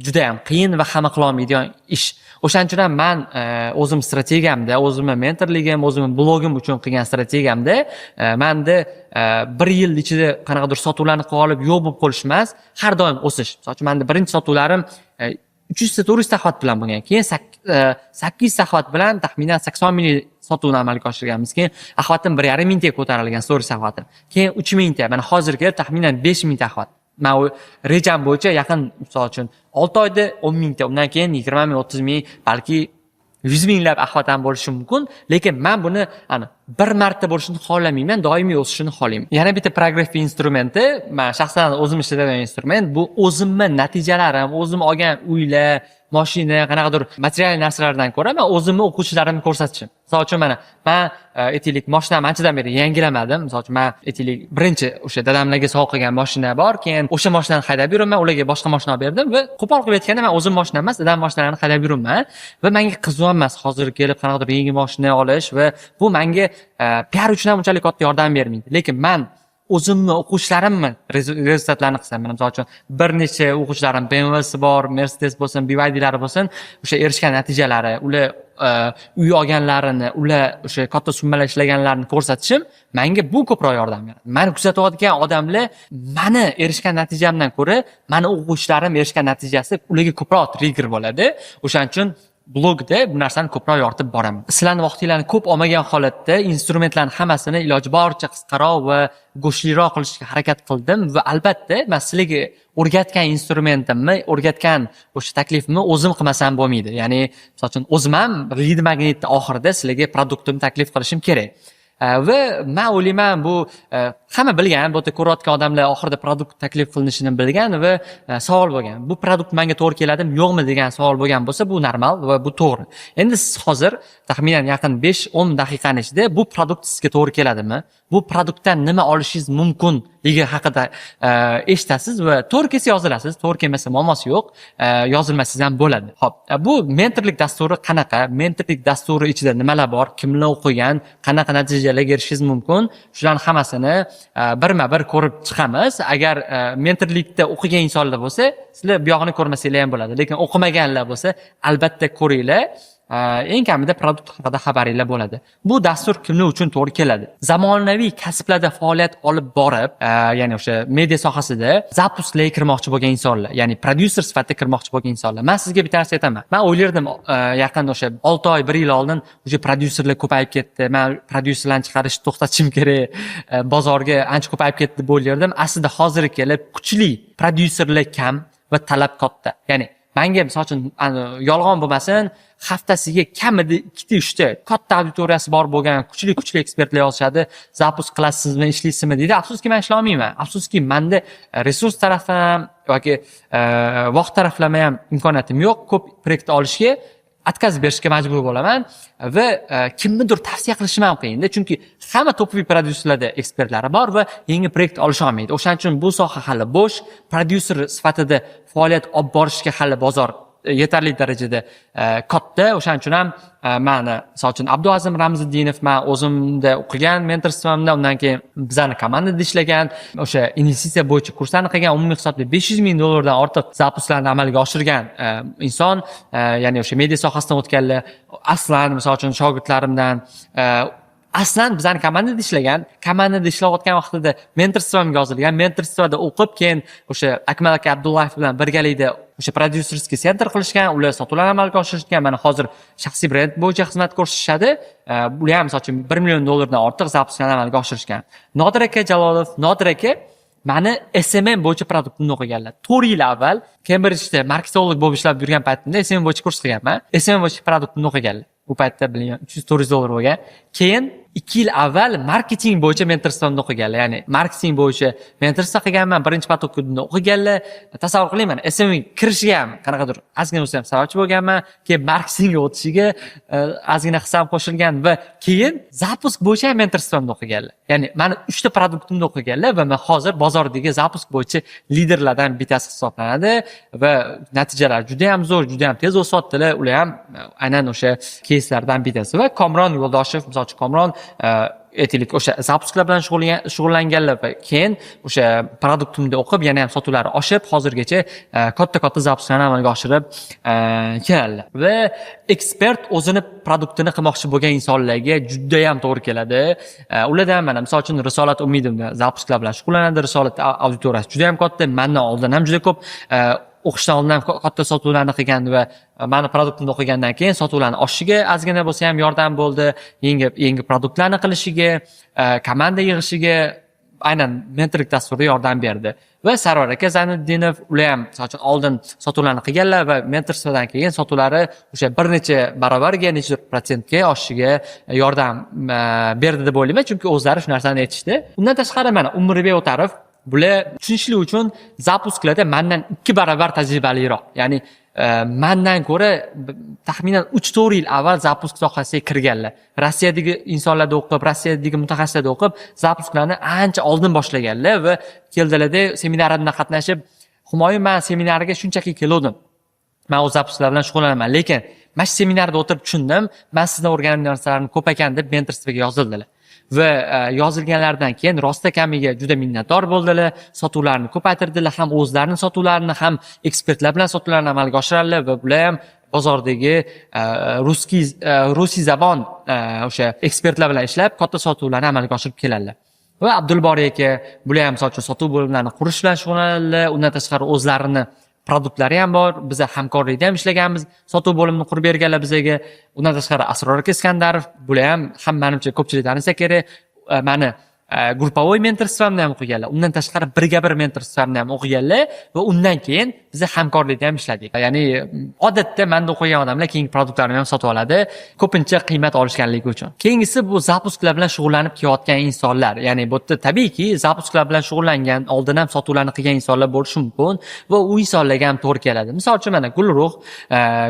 juda ham qiyin va hamma qila olmaydigan ish. O'shaning uchun ham men o'zim strategiyamda, o'zimning mentorligim, o'zimning blogim uchun qilgan strategiyamda menda 1 yil ichida qanaqadir sotuvlarni qilib olib yo'q bo'lib qolish emas, har doim o'sish. Masalan, menda birinchi sotuvlarim 300-400 saxovat bilan bo'lgan. Keyin 800 saxovat bilan taxminan 80 ming sotuvni amalga oshirganmiz. Keyin axvatim 1,5 mingtaga ko'tarilgan story saxvatim. Keyin 3 mingta, mana hozirgi taxminan 5 mingta axvat. Men u rejam bo'yicha yaqin misol uchun 6 oyda 10 mingta, undan keyin 20 ming, 30 ming, balki 100 minglab axvat ham bo'lishi mumkin, lekin men buni bir marta bo'lishini xohlamayman, doimiy o'sishini xohlayman. Yana bitta Prography instrumenti, men shaxsan o'zim ishlatagan instrument, bu o'zimni natijalarim, o'zim olgan uylar, mashina, qanaqadir material narsalardan ko'ra men o'zimni o'quvchilarimga ko'rsatishim. Misol uchun men aytaylik, mashinamni anchadan beri yangilamadim. Misol uchun men aytaylik, birinchi o'sha dadamlarga sovg'a qilgan mashina bor, keyin o'sha mashinani haydab yuraman, ularga boshqa mashina olib berdim va qo'pol qilib aytganda men o'zim mashinam emas, dadam mashinalarini haydab yuraman va menga qiziq emas hozir kelib qanaqadir yangi mashina olish va bu menga PR uchun ham unchalik katta yordam bermaydi. Lekin men o'zimni o'quvchilarimni rezultatlarini qilsam, misol uchun bir necha o'quvchilarim BMW'si bor, Mercedes bo'lsin, BYD'lari bo'lsin, o'sha erishgan natijalari, ular uy olganlarini, ular o'sha katta summalar ishlaganlarini ko'rsatishim menga bu ko'proq yordam beradi. Meni kuzatayotgan odamlar meni erishgan natijamdan ko'ra, meni o'quvchilarim erishgan natijasi ularga ko'proq trigger bo'ladi. O'shaning uchun blogda bu narsani ko'proq yoritib boraman. Sizlarning vaqtinglarni ko'p olmagan holatda instrumentlarning hammasini iloji boricha qisqaroq va go'shtliroq qilishga harakat qildim va albatta men sizlarga o'rgatgan instrumentimni, o'rgatgan o'sha taklifimni o'zim qilmasam bo'lmaydi. Ya'ni, misol uchun o'zim ham lead magnetni oxirida sizlarga produktimni taklif qilishim kerak. Va men o'ylayman, bu hamma bilgan, bu yerda ko'rayotgan odamlar oxirida produkt taklif qilinishini bilgan va savol bo'lgan. Bu produkt menga to'g'ri keladimi, yo'qmi degan savol bo'lgan bo'lsa, bu normal va bu to'g'ri. Endi siz hozir taxminan yaqin 5-10 daqiqani ichida bu produkt sizga to'g'ri keladimi, bu produktdan nima olishingiz mumkinligi haqida eshitasiz va to'g'ri kelsa yozilasiz, to'g'ri kelmasa muammosi yo'q, yozilmasangiz ham bo'ladi. Xo'p, bu mentorlik dasturi qanaqa? Mentorlik dasturi ichida nimalar bor? Kimlar o'qigan? Qanaqa natijalarga erishishingiz mumkin? Shularning hammasini birma-bir ko'rib chiqamiz. Agar mentorlikda o'qigan insonlar bo'lsa, sizlar bu yog'ini ko'rmasanglar ham bo'ladi. Lekin o'qimaganlar bo'lsa, albatta ko'ringlar. Eng kamida produkt haqida xabaringlar bo'ladi. Bu dastur kimlar uchun to'g'ri keladi? Zamonaviy kasblarda faoliyat olib borib, ya'ni o'sha media sohasida zapuslarga kirmoqchi bo'lgan insonlar, ya'ni prodyuser sifatida kirmoqchi bo'lgan insonlar. Men sizga bitta narsa aytaman. Men o'ylardim, yaqin o'sha 6 oy, 1 yil oldin o'sha prodyuserlar ko'payib ketdi. Men prodyuserlarni chiqarishni to'xtatishim kerak. Bozorga ancha ko'payib ketdi deb o'ylardim. Aslida hozir kelib kuchli prodyuserlar kam va talab katta. Ya'ni menga misol uchun yolg'on bo'lmasin, haftasiga kamida 2-3 ta katta auditoriyasi bor bo'lgan kuchli ekspertlar yozishadi. Zapus qilasizmi, ishlaysizmi deydi. Afsuski men ishlay olmayman. Afsuski menda resurs tarafdan ham yoki vaqt taraflama ham imkoniyatim yo'q. Ko'p proyekt olishga отказ berishga majbur bo'laman va kimnidir tavsiya qilishim ham qiyin. Chunki hamma topoviy prodyuserlarda ekspertlari bor va yangi proyekt olisha olmaydi. O'shaning uchun bu soha hali bo'sh. Prodyuser sifatida faoliyat olib borishga hali bozor yetarli darajada katta. O'shaning uchun ham meni, misol uchun Abduazim Ramziddinov, men o'zimda o'qigan mentorstvomda, undan keyin bizlarning komandada ishlagan, o'sha investitsiya bo'yicha kurslarni qilgan, umumiy hisobda $500 ming dan ortiq zapuslarni amalga oshirgan inson, ya'ni o'sha media sohasidan o'tganlar, Aslan misol uchun shogirdlarimdan Aslan bizlarning komandada ishlagan, komandada ishlayotgan vaqtida mentorstvomga yozilgan, mentorstvomda o'qib, keyin o'sha Akmal aka Abdullayev bilan birgalikda o'sha prodyuserskiy center qilishgan, ular sotuvlarni amalga oshirishgan. Mana hozir shaxsiy brend bo'yicha xizmat ko'rsatishadi. Ular ham misol uchun $1 million dan ortiq zapuslarni amalga oshirishgan. Nodir aka Jalolov, Nodir aka meni SMM bo'yicha produktni o'qiganlar. 4 yil avval Cambridgeda marketolog bo'lib ishlab yurgan paytimda SMM bo'yicha kurs qilganman. SMM bo'yicha produktni o'qiganlar. Bu paytda bilgan $300-400 bo'lgan. Keyin 2 yil avval marketing bo'yicha mentorstvomda o'qiganlar. Ya'ni marketing bo'yicha mentorstva qilganman, birinchi potokni o'qiganlar. Tasavvur qiling, mana SMM kirishiga ham qanaqadir ozgina bo'lsa ham sababchi bo'lganman. Keyin marketingga o'tishiga ozgina hissam qo'shilgan va keyin zapusk bo'yicha ham mentorstvomda o'qiganlar. Ya'ni meni 3 ta produktimni o'qiganlar va men hozir bozordagi zapusk bo'yicha liderlardan bittasi hisoblanadi va natijalar juda ham zo'r, juda ham tez o'syaptilar. Ular ham aynan o'sha keyslardan bittasi va Komron Yo'ldoshev, misol uchun Komron aytaylik o'sha zapusklar bilan shug'ullanganlar va keyin o'sha produktimni o'qib yana ham sotuvlari oshib hozirgacha katta zapuslarni amalga oshirib keladilar. Va ekspert o'zini produktini qilmoqchi bo'lgan insonlarga juda ham to'g'ri keladi. Ulardan mana misol uchun Risolat Umidovna zapusklar bilan shug'ullanadi. Risolat auditoriyasi juda ham katta, mendan oldin ham juda ko'p o'qishdan oldin ham katta sotuvlarni qilgan va mani produktimni o'qigandan keyin sotuvlarni oshishiga ozgina bo'lsa ham yordam bo'ldi, yangi produktlarni qilishiga, komanda yig'ishiga aynan mentorlik dasturida yordam berdi. Va Sarvar aka Zayniddinov ular ham masalan oldin sotuvlarni qilganlar va mentorstvodan keyin sotuvlari o'sha bir necha barobarga, necha %ga oshishiga yordam berdi deb o'ylayman, chunki o'zlari shu narsani aytishdi. Undan tashqari mana Umrbek O'tarov bular tushunishlik uchun zapusklarda mendan 2 barobar tajribaliroq. Ya'ni mendan ko'ra taxminan 3-4 yil avval zapusk sohasiga kirganlar. Rossiyadagi insonlarda o'qib, Rossiyadagi mutaxassislarda o'qib, zapusklarni ancha oldin boshlaganlar va keldilarda seminarimda qatnashib, "Humoyun, men seminariga shunchaki keldim. Men o'z zapusklar bilan shug'ullanaman, lekin mana shu seminarda o'tirib tushundim, men sizdan o'rgangan narsalarim ko'p ekan" deb mentorstvoga yozildilar. Va yozilganlardan keyin rostakamiga juda minnatdor bo'ldilar, sotuvlarni ko'paytirdilar, ham o'zlarining sotuvlarini, ham ekspertlar bilan sotuvlarni amalga oshiradilar va bular ham bozordagi rusiy zabon o'sha ekspertlar bilan ishlab katta sotuvlarni amalga oshirib keladilar. Va Abdulboriy aka bular ham sotuv bo'limlarini qurish bilan shug'ullanadilar. Undan tashqari o'zlarini produktlari ham bor. Biz hamkorlikda ham ishlaganmiz. Sotuv bo'limini qurib berganlar bizga. Undan tashqari Asror aka Iskandarov, bular ham menimcha ko'pchilik tanisa kerak. Mani gruppovoy mentorstvomni ham o'qiganlar. Undan tashqari birga bir mentorstvomni ham o'qiganlar va undan keyin biz hamkorlikda ham ishladik. Ya'ni odatda menda o'qigan odamlar keyingi produktlarni ham sotib oladi, ko'pincha qiymat olishganligi uchun. Keyingisi bu zapusklar bilan shug'ullanib kelayotgan insonlar. Ya'ni bu yerda tabiiyki zapusklar bilan shug'ullangan, oldin ham sotuvlarni qilgan insonlar bo'lishi mumkin va u insonlarga ham to'g'ri keladi. Misol uchun mana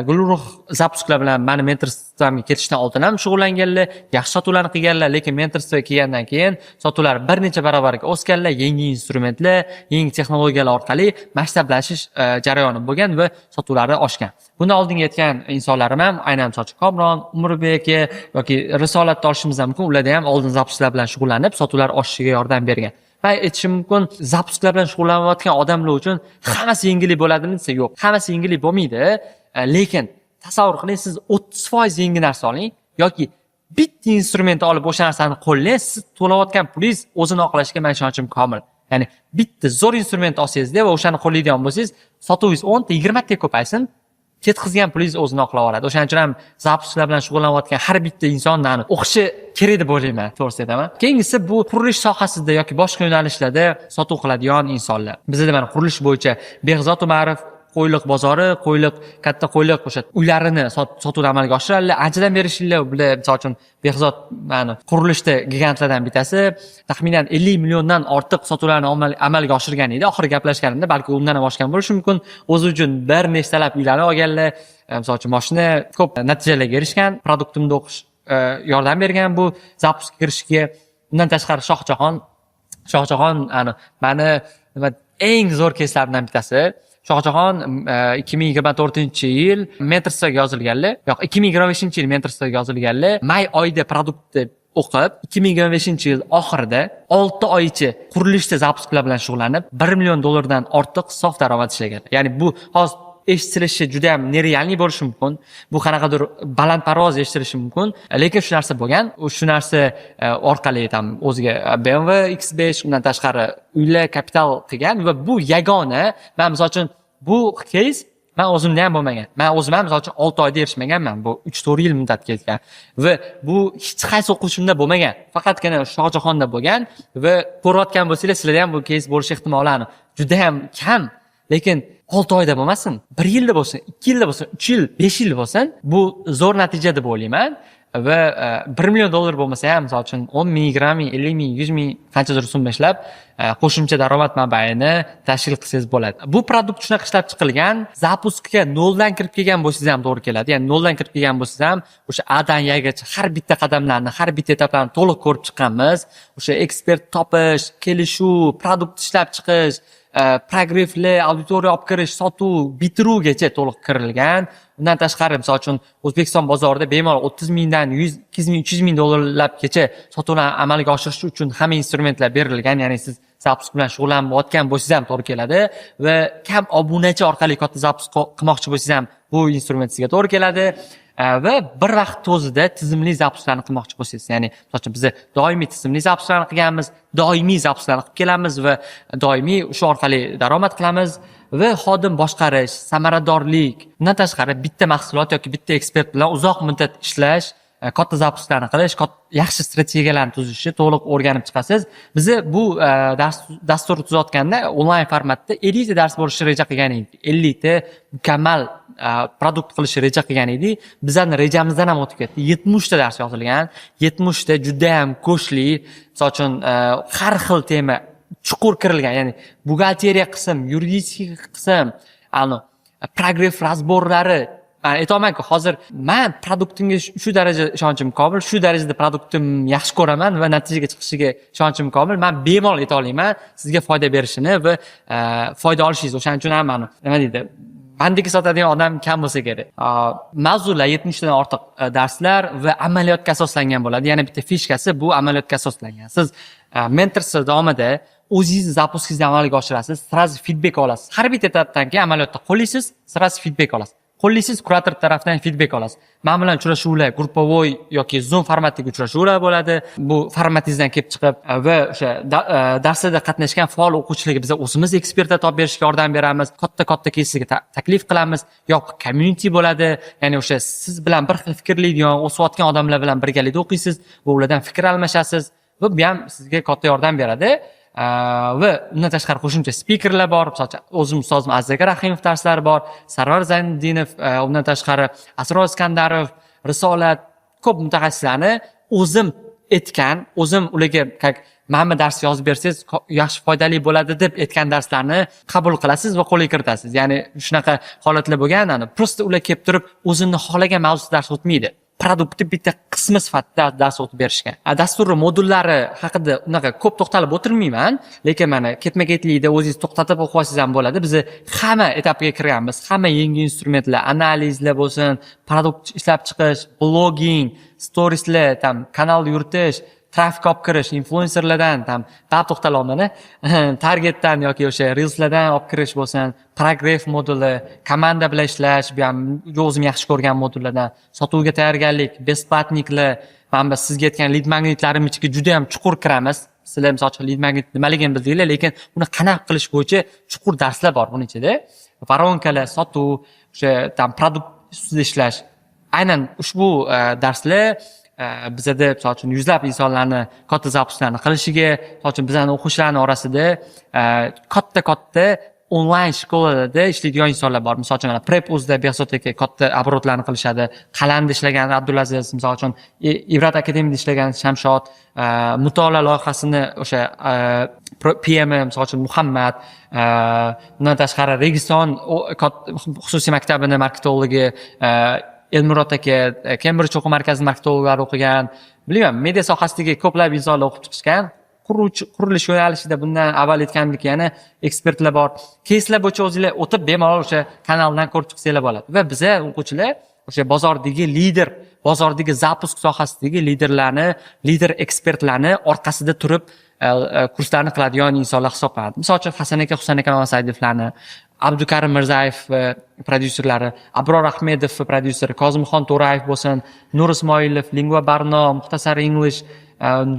Gulruh zapusklar bilan meni mentorstvomga ketishdan oldin ham shug'ullanganlar, yaxshi sotuvlarni qilganlar, lekin mentorstvoga kelgandan keyin sotuvlar bir necha barobarga o'sganlar, yangi instrumentlar, yangi texnologiyalar orqali maktablashish jarayoni bo'lgan va sotuvlari oshgan. Bundan oldingi aytgan insonlarim ham aynan Komron, Umrbek aka yoki risolatda olishimiz mumkin. Ularda ham oldin zapusklar bilan shug'ullanib, sotuvlar oshishiga yordam bergan. Va aytishim mumkin, zapusklar bilan shug'ullanayotgan odamlar uchun hammasi yengillik bo'ladimi desa, yo'q. Hammasi yengillik bo'lmaydi, lekin tasavvur qiling, siz 30% yangi narsa oling yoki bitta instrumentni olib o'sha narsani qo'llang, siz to'layotgan pulingiz o'zini oqlashiga men ishonchim komil. Ya'ni bitta zo'r instrument olsangiz-da va o'shani qo'llaydigan bo'lsangiz, sotuvingiz 10 ta, 20 ta ko'paysin, ketkizgan pulingiz o'zini oqlab oladi. O'shaning uchun ham zapusklar bilan shug'ullanayotgan har bitta insonni o'qishi kerak deb o'ylayman, to'g'risi aytaman. Keyingisi bu qurilish sohasida yoki boshqa yo'nalishlarda sotuv qiladigan insonlar. Bizda mana qurilish bo'yicha Behzod Umarov Qo'yliq bozori, katta Qo'yliq o'sha uylarini sotuvda amalga oshiradilar. Anchadan beri ishlaydilar. Bular misol uchun Behzod mana qurilishda gigantlardan bittasi, taxminan 50 milliondan ortiq sotuvlarni amalga oshirgan edi. Oxiri gaplashganimda balki undan ham oshgan bo'lishi mumkin. O'zi uchun bir nechtalab uylarni olganlar, misol uchun mashina ko'p natijalarga erishgan, produktimni o'qish yordam bergan bu zapuskga kirishga. Undan tashqari Shohjahon mani eng zo'r keslarimdan bittasi. Shohjahon 2024-yil mentorstvoga yozilganlar, yo'q 2025-yil mentorstvoga yozilganlar. May oyida produktni o'qib, 2025-yil oxirida 6 oy ichi qurilishda zapusklar bilan shug'ullanib, $1 million dan ortiq sof daromad ishlagan. Ya'ni bu hozir eshitilishi juda ham nerealniy bo'lishi mumkin. Bu qanaqadir balandparvoz eshitilishi mumkin, lekin shu narsa bo'lgan. Shu narsa orqali ham o'ziga BMW X5, undan tashqari uylar kapital qilgan va bu yagona. Men misol uchun bu case men o'zimda ham bo'lmagan. Men o'zim ham misol uchun 6 oyda erishmaganman. Bu 3-4 yil muddat ketgan. Va bu hech qaysi o'quvchimda bo'lmagan. Faqatgina Shohjahonda bo'lgan va ko'rayotgan bo'lsanglar, sizlarda ham bu case bo'lish ehtimoli juda ham kam. Lekin 6 oyda bo'lmasin, 1 yilda bo'lsin, 2 yilda bo'lsin, 3 yil, 5 yil bo'lsin, bu zo'r natija deb o'ylayman. Va $1 million bo'lmasa ham, misol uchun 10 ming, 20 ming, 50 ming, 100 ming qanchadir so'm ishlab, qo'shimcha daromad manbaini tashkil qilsangiz bo'ladi. Bu produkt shunaqa ishlab chiqilgan, zapuskga noldan kirib kelgan bo'lsangiz ham to'g'ri keladi. Ya'ni noldan kirib kelgan bo'lsangiz ham, o'sha A dan Ygacha har bitta qadamlarni, har bitta etaplarni to'liq ko'rib chiqqanmiz. O'sha ekspert topish, kelishuv, produkt ishlab chiqish, progressli auditoriya olib kirish, sotuv, bitiruvgacha to'liq kirilgan. Undan tashqari misol uchun O'zbekiston bozorida bemalol 30 mingdan 100, 200 ming, 300 ming dollarlargacha sotuvlarni amalga oshirish uchun hamma instrumentlar berilgan. Ya'ni siz zapusk bilan shug'ullanayotgan bo'lsangiz ham to'g'ri keladi va kam obunachi orqali katta zapusk qilmoqchi bo'lsangiz ham bu instrument sizga to'g'ri keladi. Va bir vaqt o'zida tizimli zapusklarni qilmoqchi bo'lsangiz, ya'ni masalan biz doimiy tizimli zapusklarni qilganmiz, doimiy zapusklarni qilib kelamiz va doimiy shu orqali daromad qilamiz va xodim boshqarish, samaradorlik, bundan tashqari bitta mahsulot yoki bitta ekspert bilan uzoq muddat ishlash, katta zapuslarni qilish, yaxshi strategiyalarni tuzishni to'liq o'rganib chiqasiz. Bizni bu dastur tuzayotganda onlayn formatda 50 ta dars bo'lishni reja qilgan edik. 50 ta mukammal produkt qilishni reja qilgan edik. Bizning rejamizdan ham o'tib ketdi. 70 ta dars yozilgan. 70 ta juda ham ko'shli, misol uchun har xil tema chuqur kirilgan. Ya'ni buxgalteriya qism, yuridik qism, progress razborlari. Men aytamanki, hozir men produktimga shu daraja ishonchim komil, shu darajada produktim yaxshi ko'raman va natijaga chiqishiga ishonchim komil. Men bemalol ayta olaman sizga foyda berishini va foyda olishingiz. O'shaning uchun ham nima deydi, bandiki sotadigan odam kam bo'lsa kerak. Mavzular 70 tadan ortiq darslar va amaliyotga asoslangan bo'ladi. Yana bitta fishkasi bu amaliyotga asoslangan. Siz mentorsiz davomida o'zingizni zapuskingizga amalga oshirasiz, sразу feedback olasiz. Har bitta etapdan keyin amaliyotda qo'llaysiz, sразу feedback olasiz. Qo'llaysiz, kurator tarafdan feedback olasiz. Men bilan uchrashuvlar, gruppovoy yoki Zoom formatidagi uchrashuvlar bo'ladi. Bu formatingizdan kelib chiqib va o'sha darslarda qatnashgan faol o'quvchilarga biz o'zimiz ekspertlar topib berishga yordam beramiz. Katta keyslarga taklif qilamiz. Yoki community bo'ladi. Ya'ni o'sha siz bilan bir xil fikrlaydigan, o'sayotgan odamlar bilan birgalikda o'qiysiz va ulardan fikr almashasiz va bu ham sizga katta yordam beradi. Va undan tashqari qo'shimcha spikerlar bor. Masalan, o'zim ustozim Azizakar Rahimov darslari bor, Sarvar Zayniddinov, undan tashqari Asror Iskandarov, Risolat, ko'p mutaxassislarni o'zim aytgan, o'zim ularga mana dars yozib bersangiz yaxshi foydali bo'ladi deb aytgan darslarni qabul qilasiz va qo'lga kiritasiz. Ya'ni shunaqa holatlar bo'lgan, prosta ular kelib turib o'zini xohlagan mavzuda dars o'tmaydi. Produktni bitta qismi sifatida dars o'tib berishgan. Dasturning modullari haqida unaqa ko'p to'xtalib o'tirmayman, lekin mana ketma-ketlikda o'zingiz to'xtatib o'qib olsangiz ham bo'ladi. Biz hamma etapiga kirganmiz. Hamma yangi instrumentlar, analizlar bo'lsin, produkt ishlab chiqish, blogging, storieslar, kanal yuritish, trafik olib kirish, influencerlardan to'xtala olmayman. Targetdan yoki o'sha reelslardan olib kirish bo'lsin, progress moduli, komanda bilan ishlash, bu ham o'zim yaxshi ko'rgan modullardan, sotuvga tayyorgarlik, besplatniklar, mana sizga aytgan lead magnetlarim ichiga juda ham chuqur kiramiz. Sizlar misol uchun lead magnet nimaligini bildinglar, lekin uni qanaqa qilish bo'yicha chuqur darslar bor buning ichida. Varonkalar, sotuv, o'sha produkt ustida ishlash. Aynan ushbu darslar bizada misol uchun yuzlab insonlarni katta zapuslarni qilishiga, misol uchun bizning o'quvchilarning orasida katta onlayn shkolalarda ishlaydigan insonlar bor. Misol uchun Prep o'zida Behzodga katta oborotlarni qilishadi. Qalamda ishlagan Abdulaziz, misol uchun Ivrat akademiyada ishlagan Shamshod, mutolaa loyihasini o'sha PM misol uchun Muhammad, undan tashqari Registon xususiy maktabining marketologi Elmurod aka, Cambridge o'quv markazi marketologlari o'qigan. Bilmayman, media sohasidagi ko'plab insonlar o'qib chiqishgan. Qurilish yo'nalishida bundan avval aytgandek yana ekspertlar bor. Keyslar bo'yicha o'zingizlar o'tib bemalol o'sha kanaldan ko'rib chiqsanglar bo'ladi. Va biz o'quvchilar o'sha bozordagi lider, bozordagi zapusk sohasidagi lider ekspertlarni orqasida turib kurslarni qiladigan insonlar hisoblanadi. Misol uchun Husan aka Mamasaidovlarni, Abdukarim Mirzayev prodyuserlari, Abror Ahmedov prodyuseri, Kozimxon To'rayev bo'lsin, Nur Ismoilov, Lingua Barno, Muxtasar English,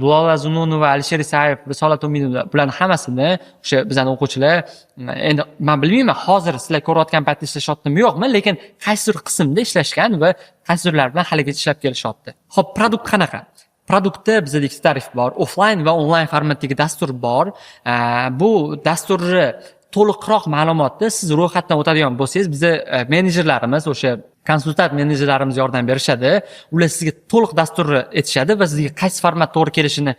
Lola Zununova, Alisher Isayev, Risolat Umidova, bularning hammasini o'sha bizning o'quvchilar, endi men bilmayman hozir sizlar ko'rayotgan paytda ishlashyaptimi yo'qmi, lekin qaysidir qismda ishlashgan va qaysidirlar bilan haligacha ishlab kelishyapti. Xo'p, produkt qanaqa? Produktda bizda ikkita tarif bor. Offline va onlayn formatdagi dastur bor. Bu dasturni to'liqroq ma'lumotni siz ro'yxatdan o'tadigan bo'lsangiz, bizda menejerlarimiz, o'sha konsultant menejerlarimiz yordam berishadi. Ular sizga to'liq dasturni aytishadi va sizga qaysi format to'g'ri kelishini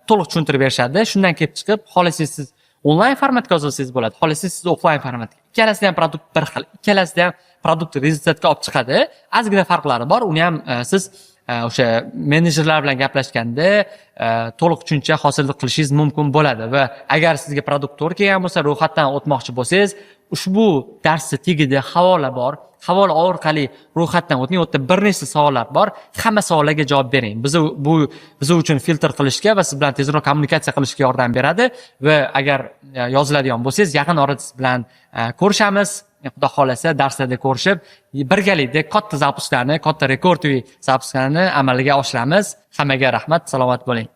to'liq tushuntirib berishadi. Shundan kelib chiqib, xohlasangiz siz onlayn formatga yozsangiz bo'ladi, xohlasangiz siz offlayn formatga. Ikkalasida ham produkt bir xil, ikkalasida ham produkt rezultatga olib chiqadi. Ozgina farqlari bor. Uni ham siz o'sha menejerlar bilan gaplashganda to'liq tushuncha hosil qilishingiz mumkin bo'ladi va agar sizga produkt to'g'ri kelgan bo'lsa, ro'yxatdan o'tmoqchi bo'lsangiz, ushbu darsda tagida havola bor. Havola orqali ro'yxatdan o'ting. U yerda bir nechta savollar bor. Hamma savollarga javob bering. Biz uchun filtr qilishga va siz bilan tezroq kommunikatsiya qilishga yordam beradi va agar yoziladigan bo'lsangiz, yaqin orada siz bilan ko'rishamiz. Xudo xolasa darslarda ko'rishib, birgalikda katta zapusklarni, katta rekordli zapusklarni amalga oshiramiz. Hammaga rahmat, salomat bo'ling.